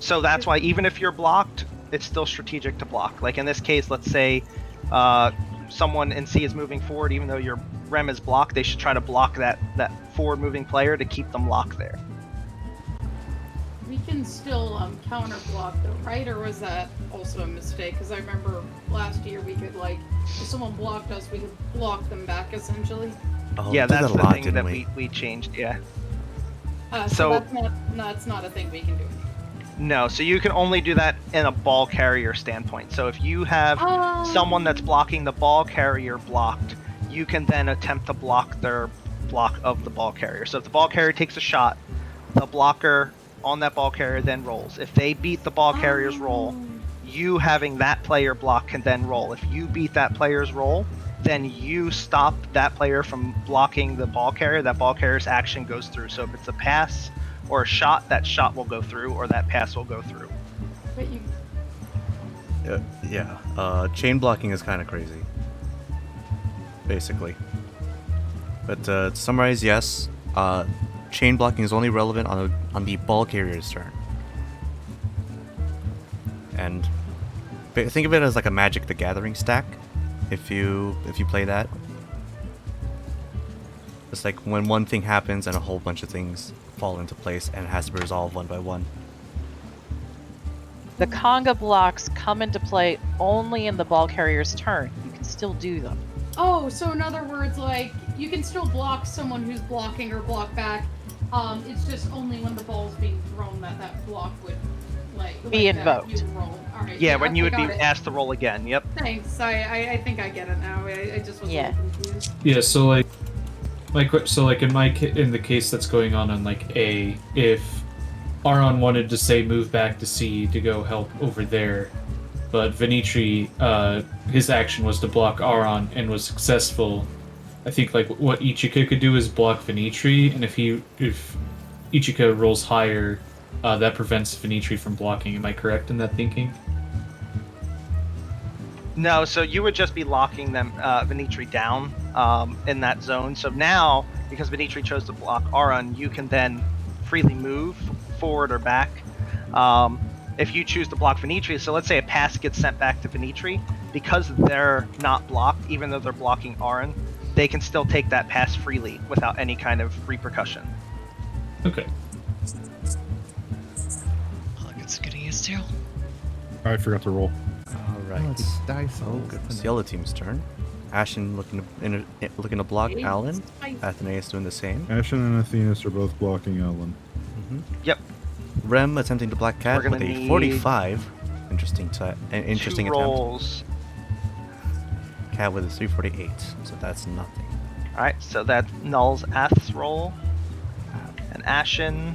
So that's why even if you're blocked, it's still strategic to block. Like in this case, let's say someone in C is moving forward, even though your Rem is blocked, they should try to block that forward moving player to keep them locked there. We can still counter block though, right? Or was that also a mistake? Because I remember last year we could if someone blocked us, we could block them back essentially. Oh, Yeah, we did that's that a the lot, thing didn't that we changed. Yeah. So So- that's not a thing we can do. No, so you can only do that in a ball carrier standpoint. So if you have someone that's blocking the ball carrier blocked, you can then attempt to block their block of the ball carrier. So if the ball carrier takes a shot, the blocker on that ball carrier then rolls. If they beat the ball carrier's roll, you having that player block can then roll. If you beat that player's roll, then you stop that player from blocking the ball carrier. That ball carrier's action goes through. So if it's a pass or a shot, that shot will go through or that pass will go through. But you Chain blocking is kind of crazy. Basically. But to summarize, yes. Chain blocking is only relevant on the ball carrier's turn. And think of it as like a Magic the Gathering stack. If you play that. It's like when one thing happens and a whole bunch of things fall into place and it has to be resolved one by one. The conga blocks come into play only in the ball carrier's turn. You can still do them. Oh, so in other words, you can still block someone who's blocking or block back. It's just only when the ball's being thrown that block would Be that invoked. you roll. All right. Yeah, when you would be got it. asked to roll again. Yep. Thanks. I think I get it now. I just was a little confused. Yeah, so in the case that's going on A, if Aron wanted to say move back to C to go help over there, but Venitri, his action was to block Aron and was successful. I think what Ichika could do is block Venitri, and if Ichika rolls higher, that prevents Venitri from blocking. Am I correct in that thinking? No, so you would just be locking them, Venitri down in that zone. So now, because Venitri chose to block Aron, you can then freely move forward or back. if you choose to block Venitri, so let's say a pass gets sent back to Venitri, because they're not blocked, even though they're blocking Arin, they can still take that pass freely without any kind of repercussion. Okay. I'll get some getting used to. I forgot to roll. Alright. Oh, these dice Oh, are goodness. open. Yellow team's turn. Ashen looking to block Alan. Athenaeus doing the same. Ashen and Athenaeus are both blocking Ellen. Yep. Rem attempting to block Cat We're gonna with a need 45. Interesting interesting Two attempt. rolls. Cat with a 348, so that's nothing. Alright, so that nulls Ath's roll. And Ashen.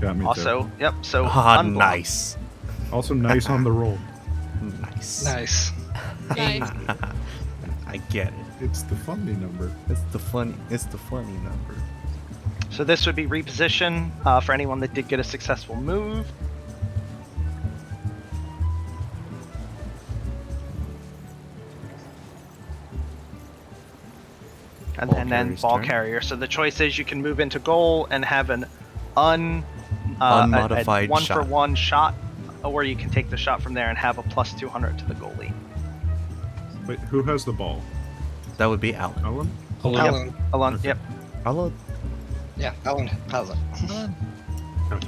Got me Also, yep, so Ah, unblocked. nice. Also nice on the roll. Nice. Nice. I get it. It's the funny number. It's the funny number. So this would be reposition for anyone that did get a successful move. And then carrier's ball turn. carrier. So the choice is you can move into goal and have an Unmodified a 1 shot. for 1 shot, or you can take the shot from there and have a plus 200 to the goalie. Wait, who has the ball? That would be Alan. Ellen? Alan. Alon, yep. Alan. Yeah, Alan has it.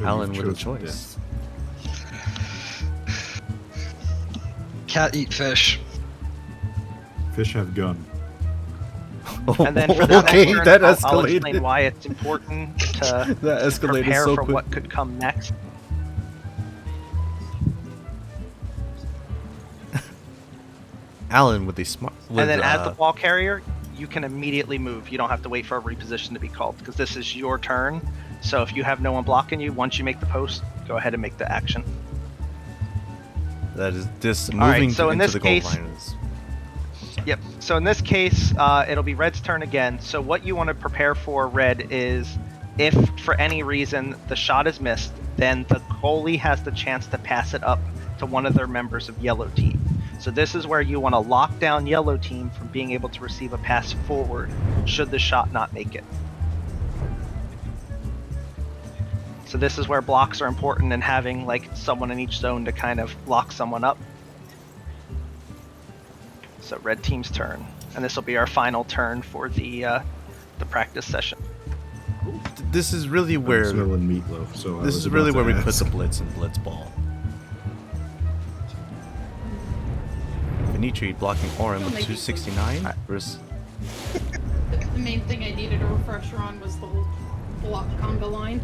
Alan with a choice. Cat eat fish. Fish have gun. And then for the Okay, next turn, that I'll escalated. explain why it's important to That escalated prepare so for quick. what could come next. Alan with the smart. And then as the ball carrier, you can immediately move. You don't have to wait for a reposition to be called because this is your turn. So if you have no one blocking you, once you make the post, go ahead and make the action. That is this All right, moving so in into this the goal case- line is. Yep. So in this case, it'll be Red's turn again. So what you want to prepare for, Red, is if for any reason the shot is missed, then the goalie has the chance to pass it up to one of their members of Yellow Team. So this is where you want to lock down Yellow Team from being able to receive a pass forward should the shot not make it. So this is where blocks are important and having like someone in each zone to kind of lock someone up. So Red Team's turn, and this will be our final turn for the practice session. This is really where. I'm smelling meatloaf, so This is really where we put the blitz and blitz ball. Venitri blocking Orin with 269 versus. The main thing I needed a refresher on was the whole block conga line.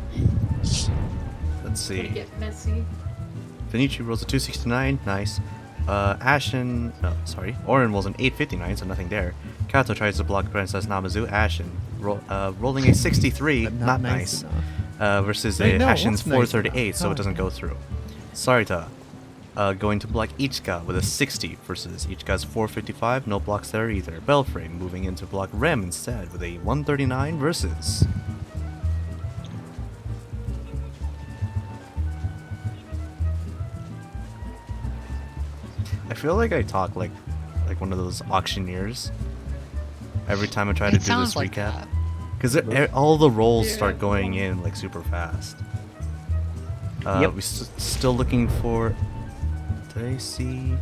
Let's Gonna see. get messy. Venitri rolls a 269, nice. Ashen, Orin rolls an 859, so nothing there. Kato tries to block Princess Namazu. Ashen rolling a 63, But not nice nice. Versus Wait, no, Ashen's what's nice 438, enough? so it doesn't go through. Sarita going to block Ichika with a 60 versus Ichika's 455, no blocks there either. Belfry moving in to block Rem instead with a 139 versus. I feel like I talk like one of those auctioneers every time I try to It do sounds this like recap. that. Because all the rolls start going in like super fast. Yep. We're still looking for. Did I see?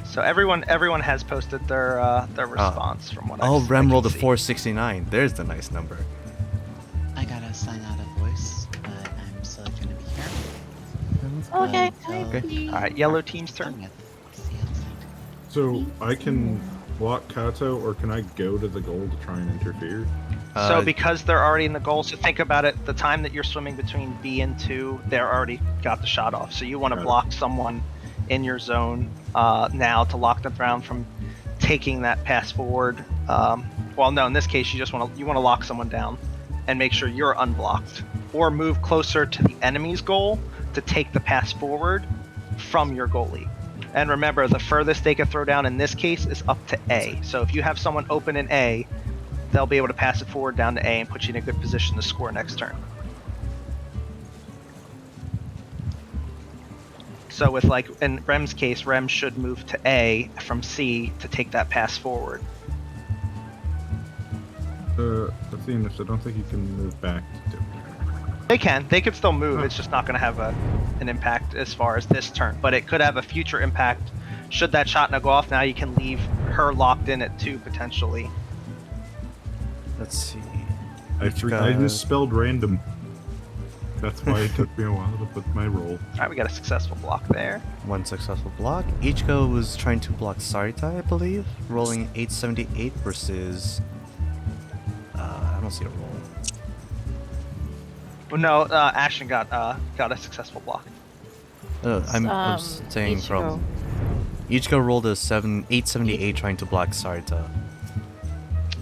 So everyone has posted their response from what I Oh, Rem can rolled a see. 469. There's the nice number. I gotta sign out of voice, but I'm still gonna be here. Okay. Okay. All right, Yellow Team's turn. So I can block Kato, or can I go to the goal to try and interfere? So because they're already in the goal, so think about it. The time that you're swimming between B and 2, they're already got the shot off. So you want to Got it. block someone in your zone now to lock them down from taking that pass forward. Well, no, in this case, you want to lock someone down and make sure you're unblocked, or move closer to the enemy's goal to take the pass forward from your goalie. And remember, the furthest they can throw down in this case is up to A. So if you have someone open in A, they'll be able to pass it forward down to A and put you in a good position to score next turn. So with like in Rem's case, Rem should move to A from C to take that pass forward. Athenaeus, I don't think you can move back to They can. They could still move. It's just not going to have an impact as far as this turn. But it could have a future impact. Should that shot not go off, now you can leave her locked in at 2 potentially. Let's see. I just spelled random. That's why it took me a while to put my roll. Alright, we got a successful block there. One successful block. Ichiko was trying to block Sarita, I believe, rolling 878 versus. I don't see a roll. Well, no, Ashton got a successful block. I'm saying from. Ichiko rolled a 878 trying to block Sarita.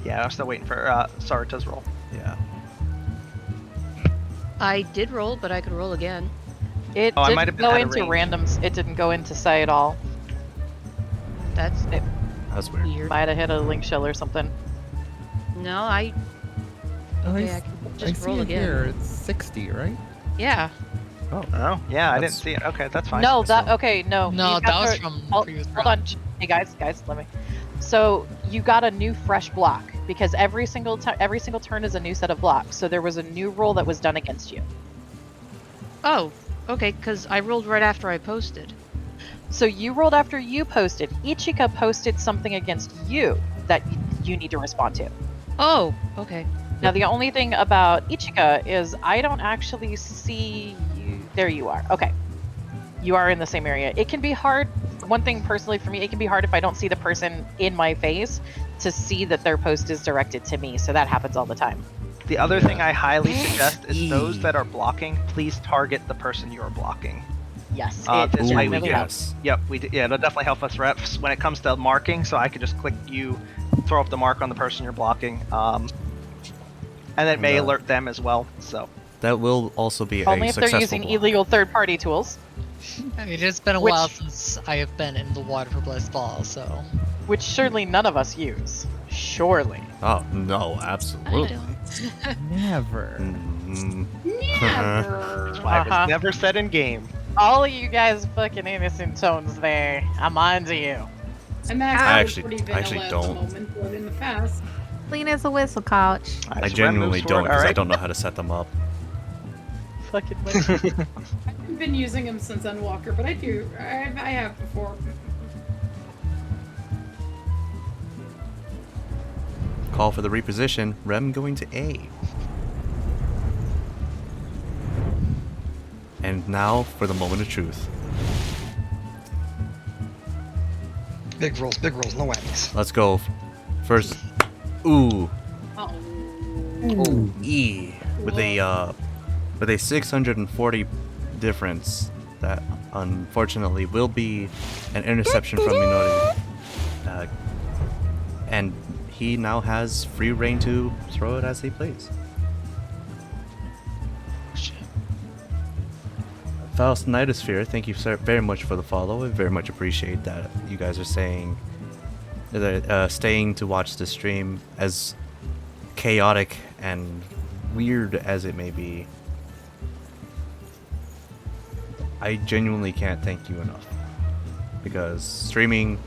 Yeah, I'm still waiting for Sarita's roll. Yeah. I did roll, but I could roll again. It I might didn't have go been out of into range. randoms. It didn't go into say at all. That's That's weird. Might have hit a link shell or something. No, I. Oh, Okay, I I can see just roll it again. here. It's 60, right? Yeah. Oh, yeah, I didn't see it. Okay, that's fine. No, no. No, you that got was the- from hold, previous hold round. on, hey guys, let me. So you got a new fresh block because every single turn is a new set of blocks. So there was a new roll that was done against you. Oh, okay, because I rolled right after I posted. So you rolled after you posted. Ichika posted something against you that you need to respond to. Oh, okay. Now the only thing about Ichika is I don't actually see you. There you are. Okay. You are in the same area. It can be hard. One thing personally for me, it can be hard if I don't see the person in my face to see that their post is directed to me. So that happens all the time. The other thing I highly suggest is those that are blocking, please target the person you're blocking. Yes. This way we really can. helps. Yep, yeah, it'll definitely help us reps when it comes to marking. So I could just click you, throw up the mark on the person you're blocking, and it may alert them as well. So that will also be Only a if they're successful using block. illegal third-party tools. It has been a while since I have been in the water for Blitzball, so. Which surely none of us use. Surely. Oh no, absolutely. Never. That's why it was never said in game. All of you guys fucking innocent tones there. I'm on to you. And I that's actually- pretty I actually vanilla at don't. the moment, but in the past. Clean as a whistle, coach. I genuinely don't because I don't know how to set them up. Fucking I've been using him since Endwalker, but I have before. Call for the reposition. Rem going to A. And now for the moment of truth. Big rolls, no whammies. Let's go. First, ooh, Uh-oh. E with a 640 difference. That unfortunately will be an interception from Minori. And he now has free reign to throw it as he plays. Faust Nightosphere, thank you very much for the follow. I very much appreciate that you guys are saying that staying to watch the stream, as chaotic and weird as it may be. I genuinely can't thank you enough, because streaming,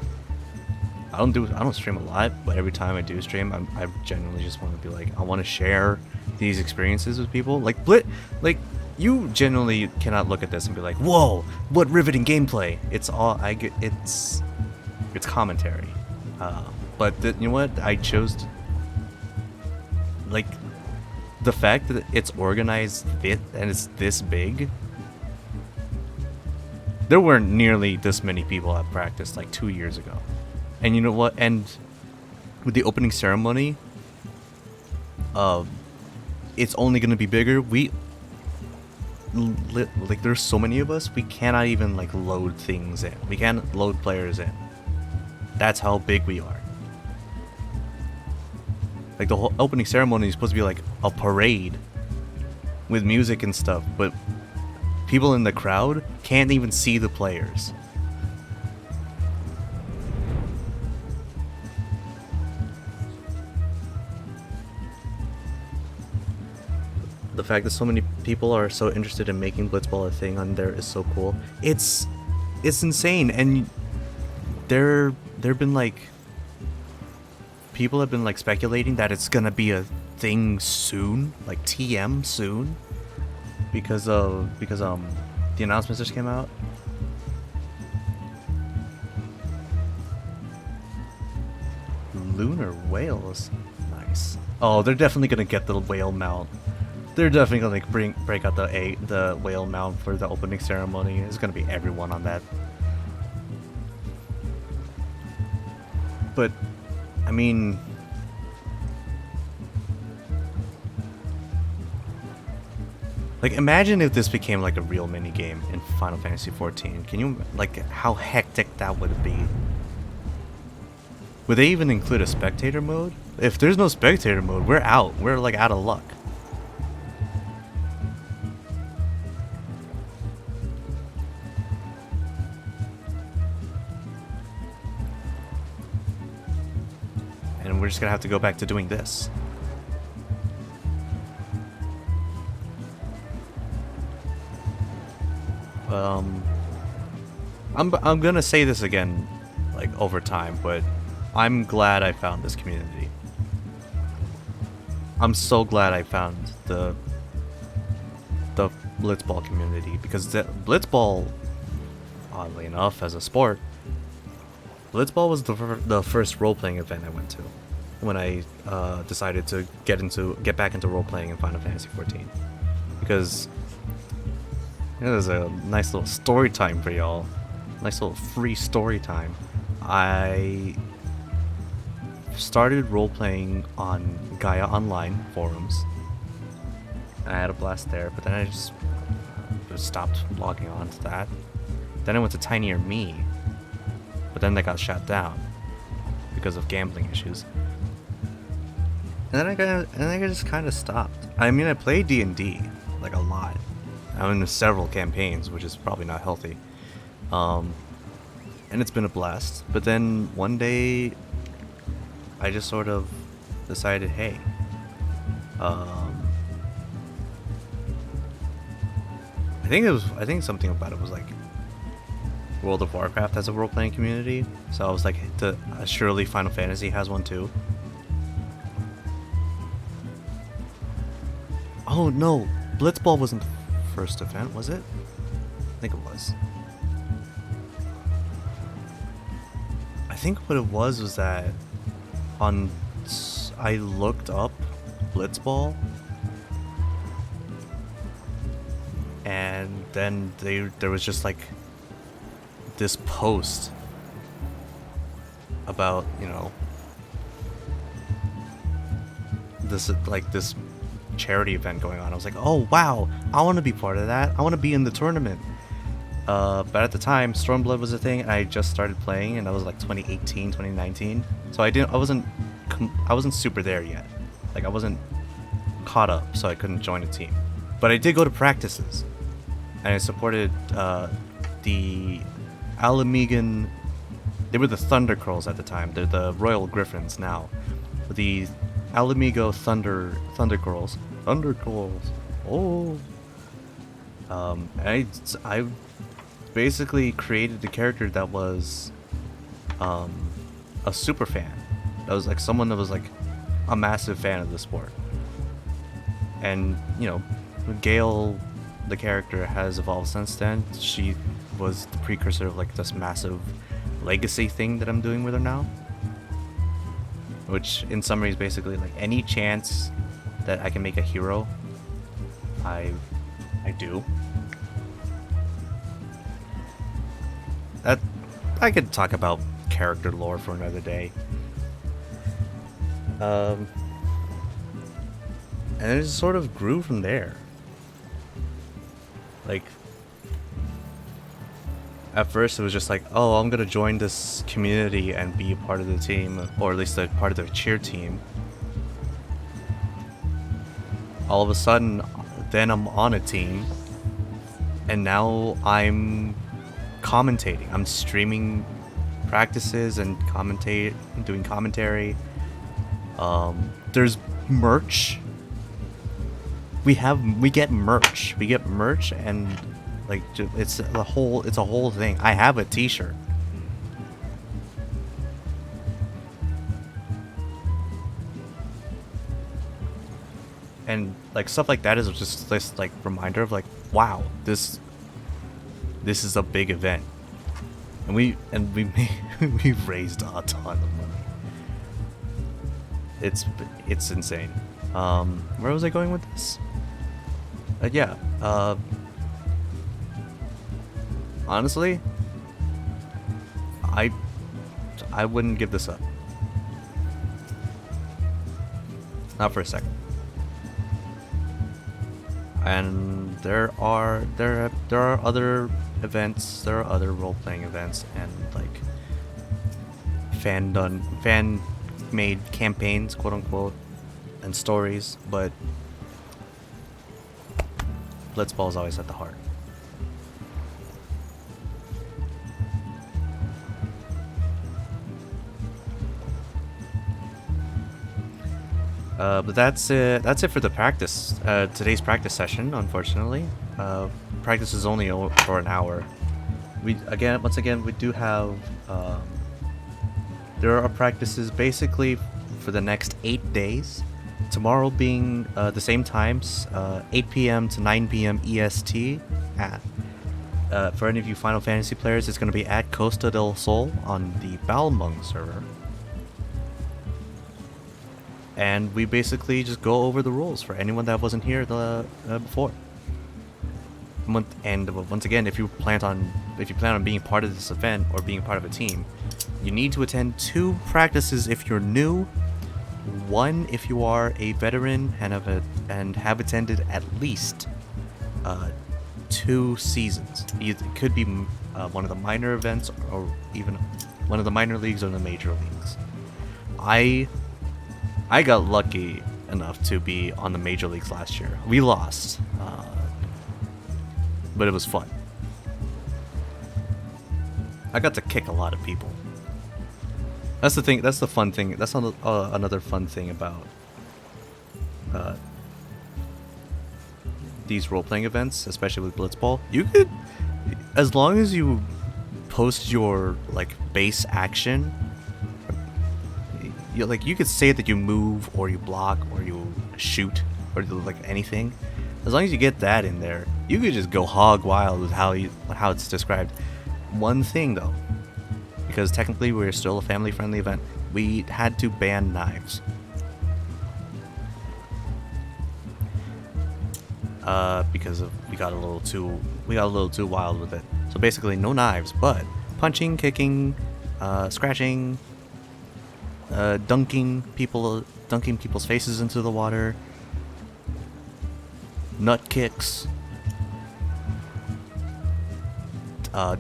I don't stream a lot, but every time I do stream, I genuinely just want to be like, I want to share these experiences with people. Like you genuinely cannot look at this and be like, whoa, what riveting gameplay. It's all it's commentary. But you know what? I chose to, like, the fact that it's organized and it's this big. There weren't nearly this many people at practice like 2 years ago. And you know what? And with the opening ceremony, it's only going to be bigger. Like, there's so many of us, we cannot even like load things in. We can't load players in. That's how big we are. Like, the whole opening ceremony is supposed to be like a parade with music and stuff, but people in the crowd can't even see the players. The fact that so many people are so interested in making Blitzball a thing on there is so cool. It's insane, and there've been like, people have been like speculating that it's gonna be a thing soon, like TM soon. because the announcements just came out. Lunar whales, nice. Oh, they're definitely gonna get the whale mount. They're definitely gonna like break out the whale mount for the opening ceremony. It's gonna be everyone on that. But, I mean, like, imagine if this became like a real mini game in Final Fantasy XIV. Can you, like, how hectic that would be? Would they even include a spectator mode? If there's no spectator mode, we're out. We're like out of luck. And we're just gonna have to go back to doing this. I'm gonna say this again, like, over time, but I'm glad I found this community. I'm so glad I found the Blitzball community, because the Blitzball, oddly enough, as a sport, Blitzball was the first role-playing event I went to when I decided to get back into role-playing in Final Fantasy XIV, because it was a nice little story time for y'all, nice little free story time. I started role-playing on Gaia Online forums. I had a blast there, but then I just stopped logging on to that. Then I went to Tinier Me, but then that got shut down because of gambling issues. And then I just kind of stopped. I mean, I played D&D like a lot. I'm in several campaigns, which is probably not healthy. And it's been a blast. But then one day, I just sort of decided, hey, I think something about it was like World of Warcraft has a role-playing community, so I was like, surely Final Fantasy has one too. Oh no, Blitzball wasn't the first event, was it? I think it was. I think what it was that I looked up Blitzball, and then there was just like this post about, you know, this charity event going on. I was like, oh wow, I want to be part of that. I want to be in the tournament. But at the time, Stormblood was a thing, and I just started playing, and that was like 2018, 2019. So I wasn't super there yet. Like, I wasn't caught up, so I couldn't join a team. But I did go to practices, and I supported the Alamegan. They were the Thunder Curls at the time. They're the Royal Griffins now. The Alamigo Thunder Curls. Thunder Curls. Oh. I basically created the character that was a super fan. That was like someone that was like a massive fan of the sport. And, you know, Gale, the character, has evolved since then. She was the precursor of like this massive legacy thing that I'm doing with her now. Which in summary is basically like any chance that I can make a hero, I do. That I could talk about character lore for another day. And it just sort of grew from there. Like, at first it was just like, oh, I'm gonna join this community and be a part of the team, or at least a part of their cheer team. All of a sudden, then I'm on a team, and now I'm commentating. I'm streaming practices and doing commentary. There's merch. We get merch. We get merch, and like it's a whole thing. I have a T-shirt. and like stuff like that is just this like reminder of like, wow, this is a big event, and we we've raised a ton of money. It's insane. Where was I going with this? Yeah. Honestly, I wouldn't give this up. Not for a second. And there are other events, there are other role-playing events, and like fan-made campaigns, quote unquote, and stories, but Blitzball is always at the heart. But that's it. That's it for the practice. Today's practice session. Unfortunately, practice is only for an hour. Once again, we do have. There are practices basically for the next 8 days. Tomorrow being the same times, 8 p.m. to 9 p.m. EST. For any of you Final Fantasy players, it's going to be at Costa del Sol on the Balmung server. And we basically just go over the rules for anyone that wasn't here before. And once again, if you plan on being part of this event or being part of a team, you need to attend 2 practices if you're new, 1 if you are a veteran and have attended at least 2 seasons. It could be one of the minor events or even one of the minor leagues or the major leagues. I got lucky enough to be on the major leagues last year. We lost, but it was fun. I got to kick a lot of people. That's the thing. That's the fun thing. That's another fun thing about these role-playing events, especially with Blitzball. You could, as long as you post your like base action. You could say that you move or you block or you shoot or like anything. As long as you get that in there, you could just go hog wild with how it's described. One thing though, because technically we're still a family-friendly event, we had to ban knives. Because we got a little too wild with it. So basically, no knives, but punching, kicking, scratching. Dunking people's faces into the water, nut kicks,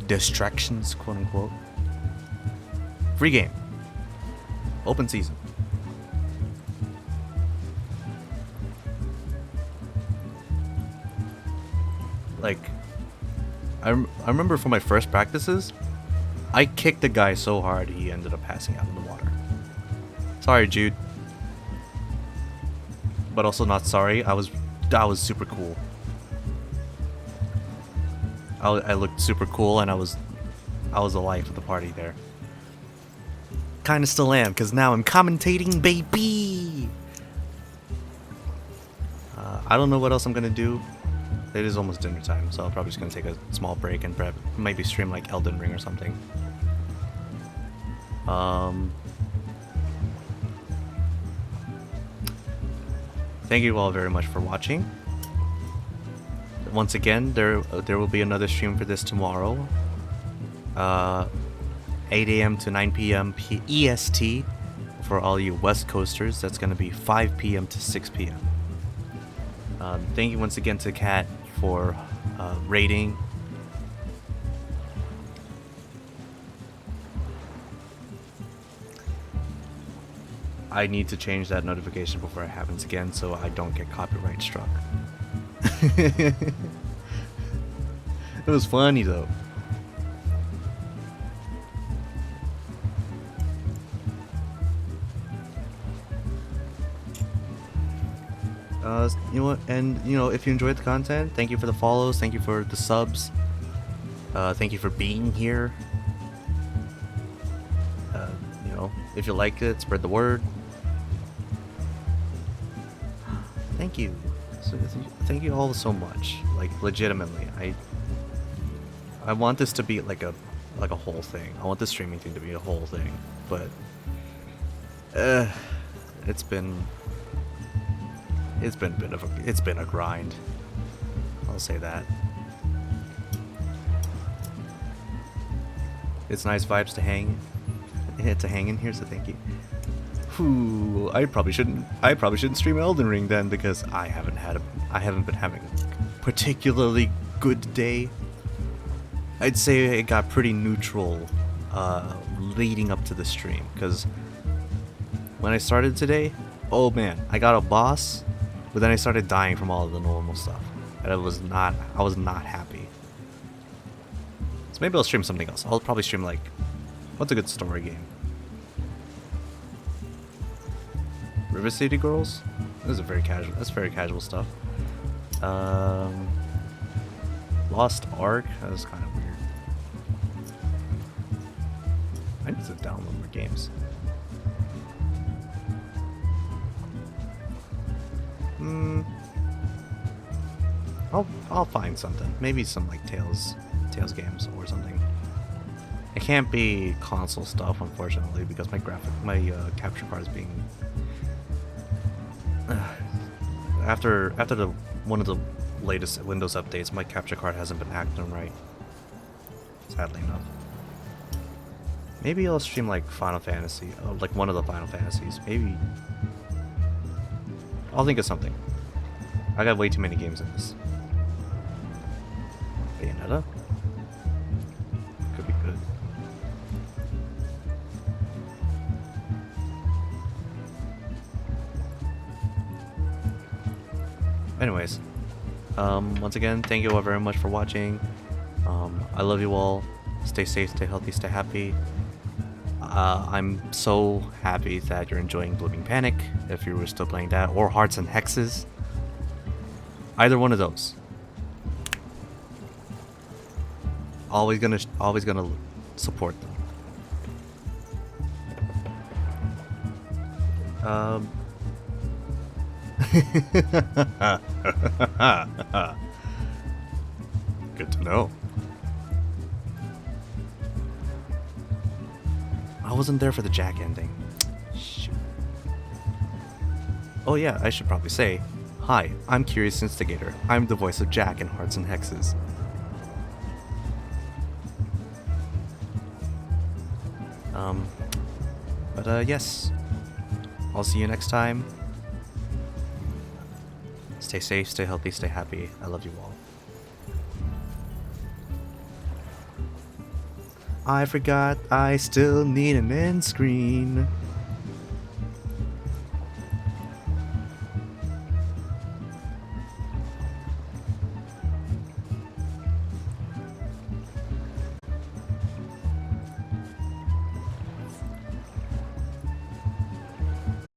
distractions, quote unquote. Free game, open season. Like, I remember for my first practices, I kicked a guy so hard he ended up passing out in the water. Sorry, Jude. But also not sorry. That was super cool. I looked super cool, and I was the life of the party there. Kinda still am, because now I'm commentating, baby! I don't know what else I'm gonna do. It is almost dinner time, so I'm probably just gonna take a small break and maybe stream like Elden Ring or something. Thank you all very much for watching. Once again, there will be another stream for this tomorrow. 8 a.m. to 9 p.m. EST for all you West Coasters. That's going to be 5 p.m. to 6 p.m. Thank you once again to Kat for rating. I need to change that notification before it happens again so I don't get copyright struck. It was funny though. You know what? And you know, if you enjoyed the content, thank you for the follows, thank you for the subs, thank you for being here. You know, if you like it, spread the word. Thank you. Thank you all so much. Like, legitimately, I want this to be like a whole thing. I want the streaming thing to be a whole thing, but it's been a grind. I'll say that. It's nice vibes to hang in here, so thank you. Whew, I probably shouldn't stream Elden Ring then, because I haven't been having a particularly good day. I'd say it got pretty neutral leading up to the stream, because when I started today, oh man, I got a boss, but then I started dying from all of the normal stuff, and I was not happy. So maybe I'll stream something else. I'll probably stream like, what's a good story game? River City Girls? This is very casual stuff. Lost Ark? That was kind of weird. I need to download more games. I'll find something. Maybe some like Tales games or something. It can't be console stuff, unfortunately, because my capture card is being after one of the latest Windows updates, my capture card hasn't been acting right. Sadly enough. Maybe I'll stream like Final Fantasy, like one of the Final Fantasies. Maybe I'll think of something. I got way too many games in this. Bayonetta? Could be good. Anyways, once again, thank you all very much for watching. I love you all. Stay safe, stay healthy, stay happy. I'm so happy that you're enjoying Blooming Panic, if you were still playing that, or Hearts and Hexes. Either one of those. Always gonna support them. Good to know. I wasn't there for the Jack ending. Shoot. Oh yeah, I should probably say, hi, I'm Curious Instigator. I'm the voice of Jack in Hearts and Hexes. Yes. I'll see you next time. Stay safe, stay healthy, stay happy. I love you all. I forgot I still need an end screen.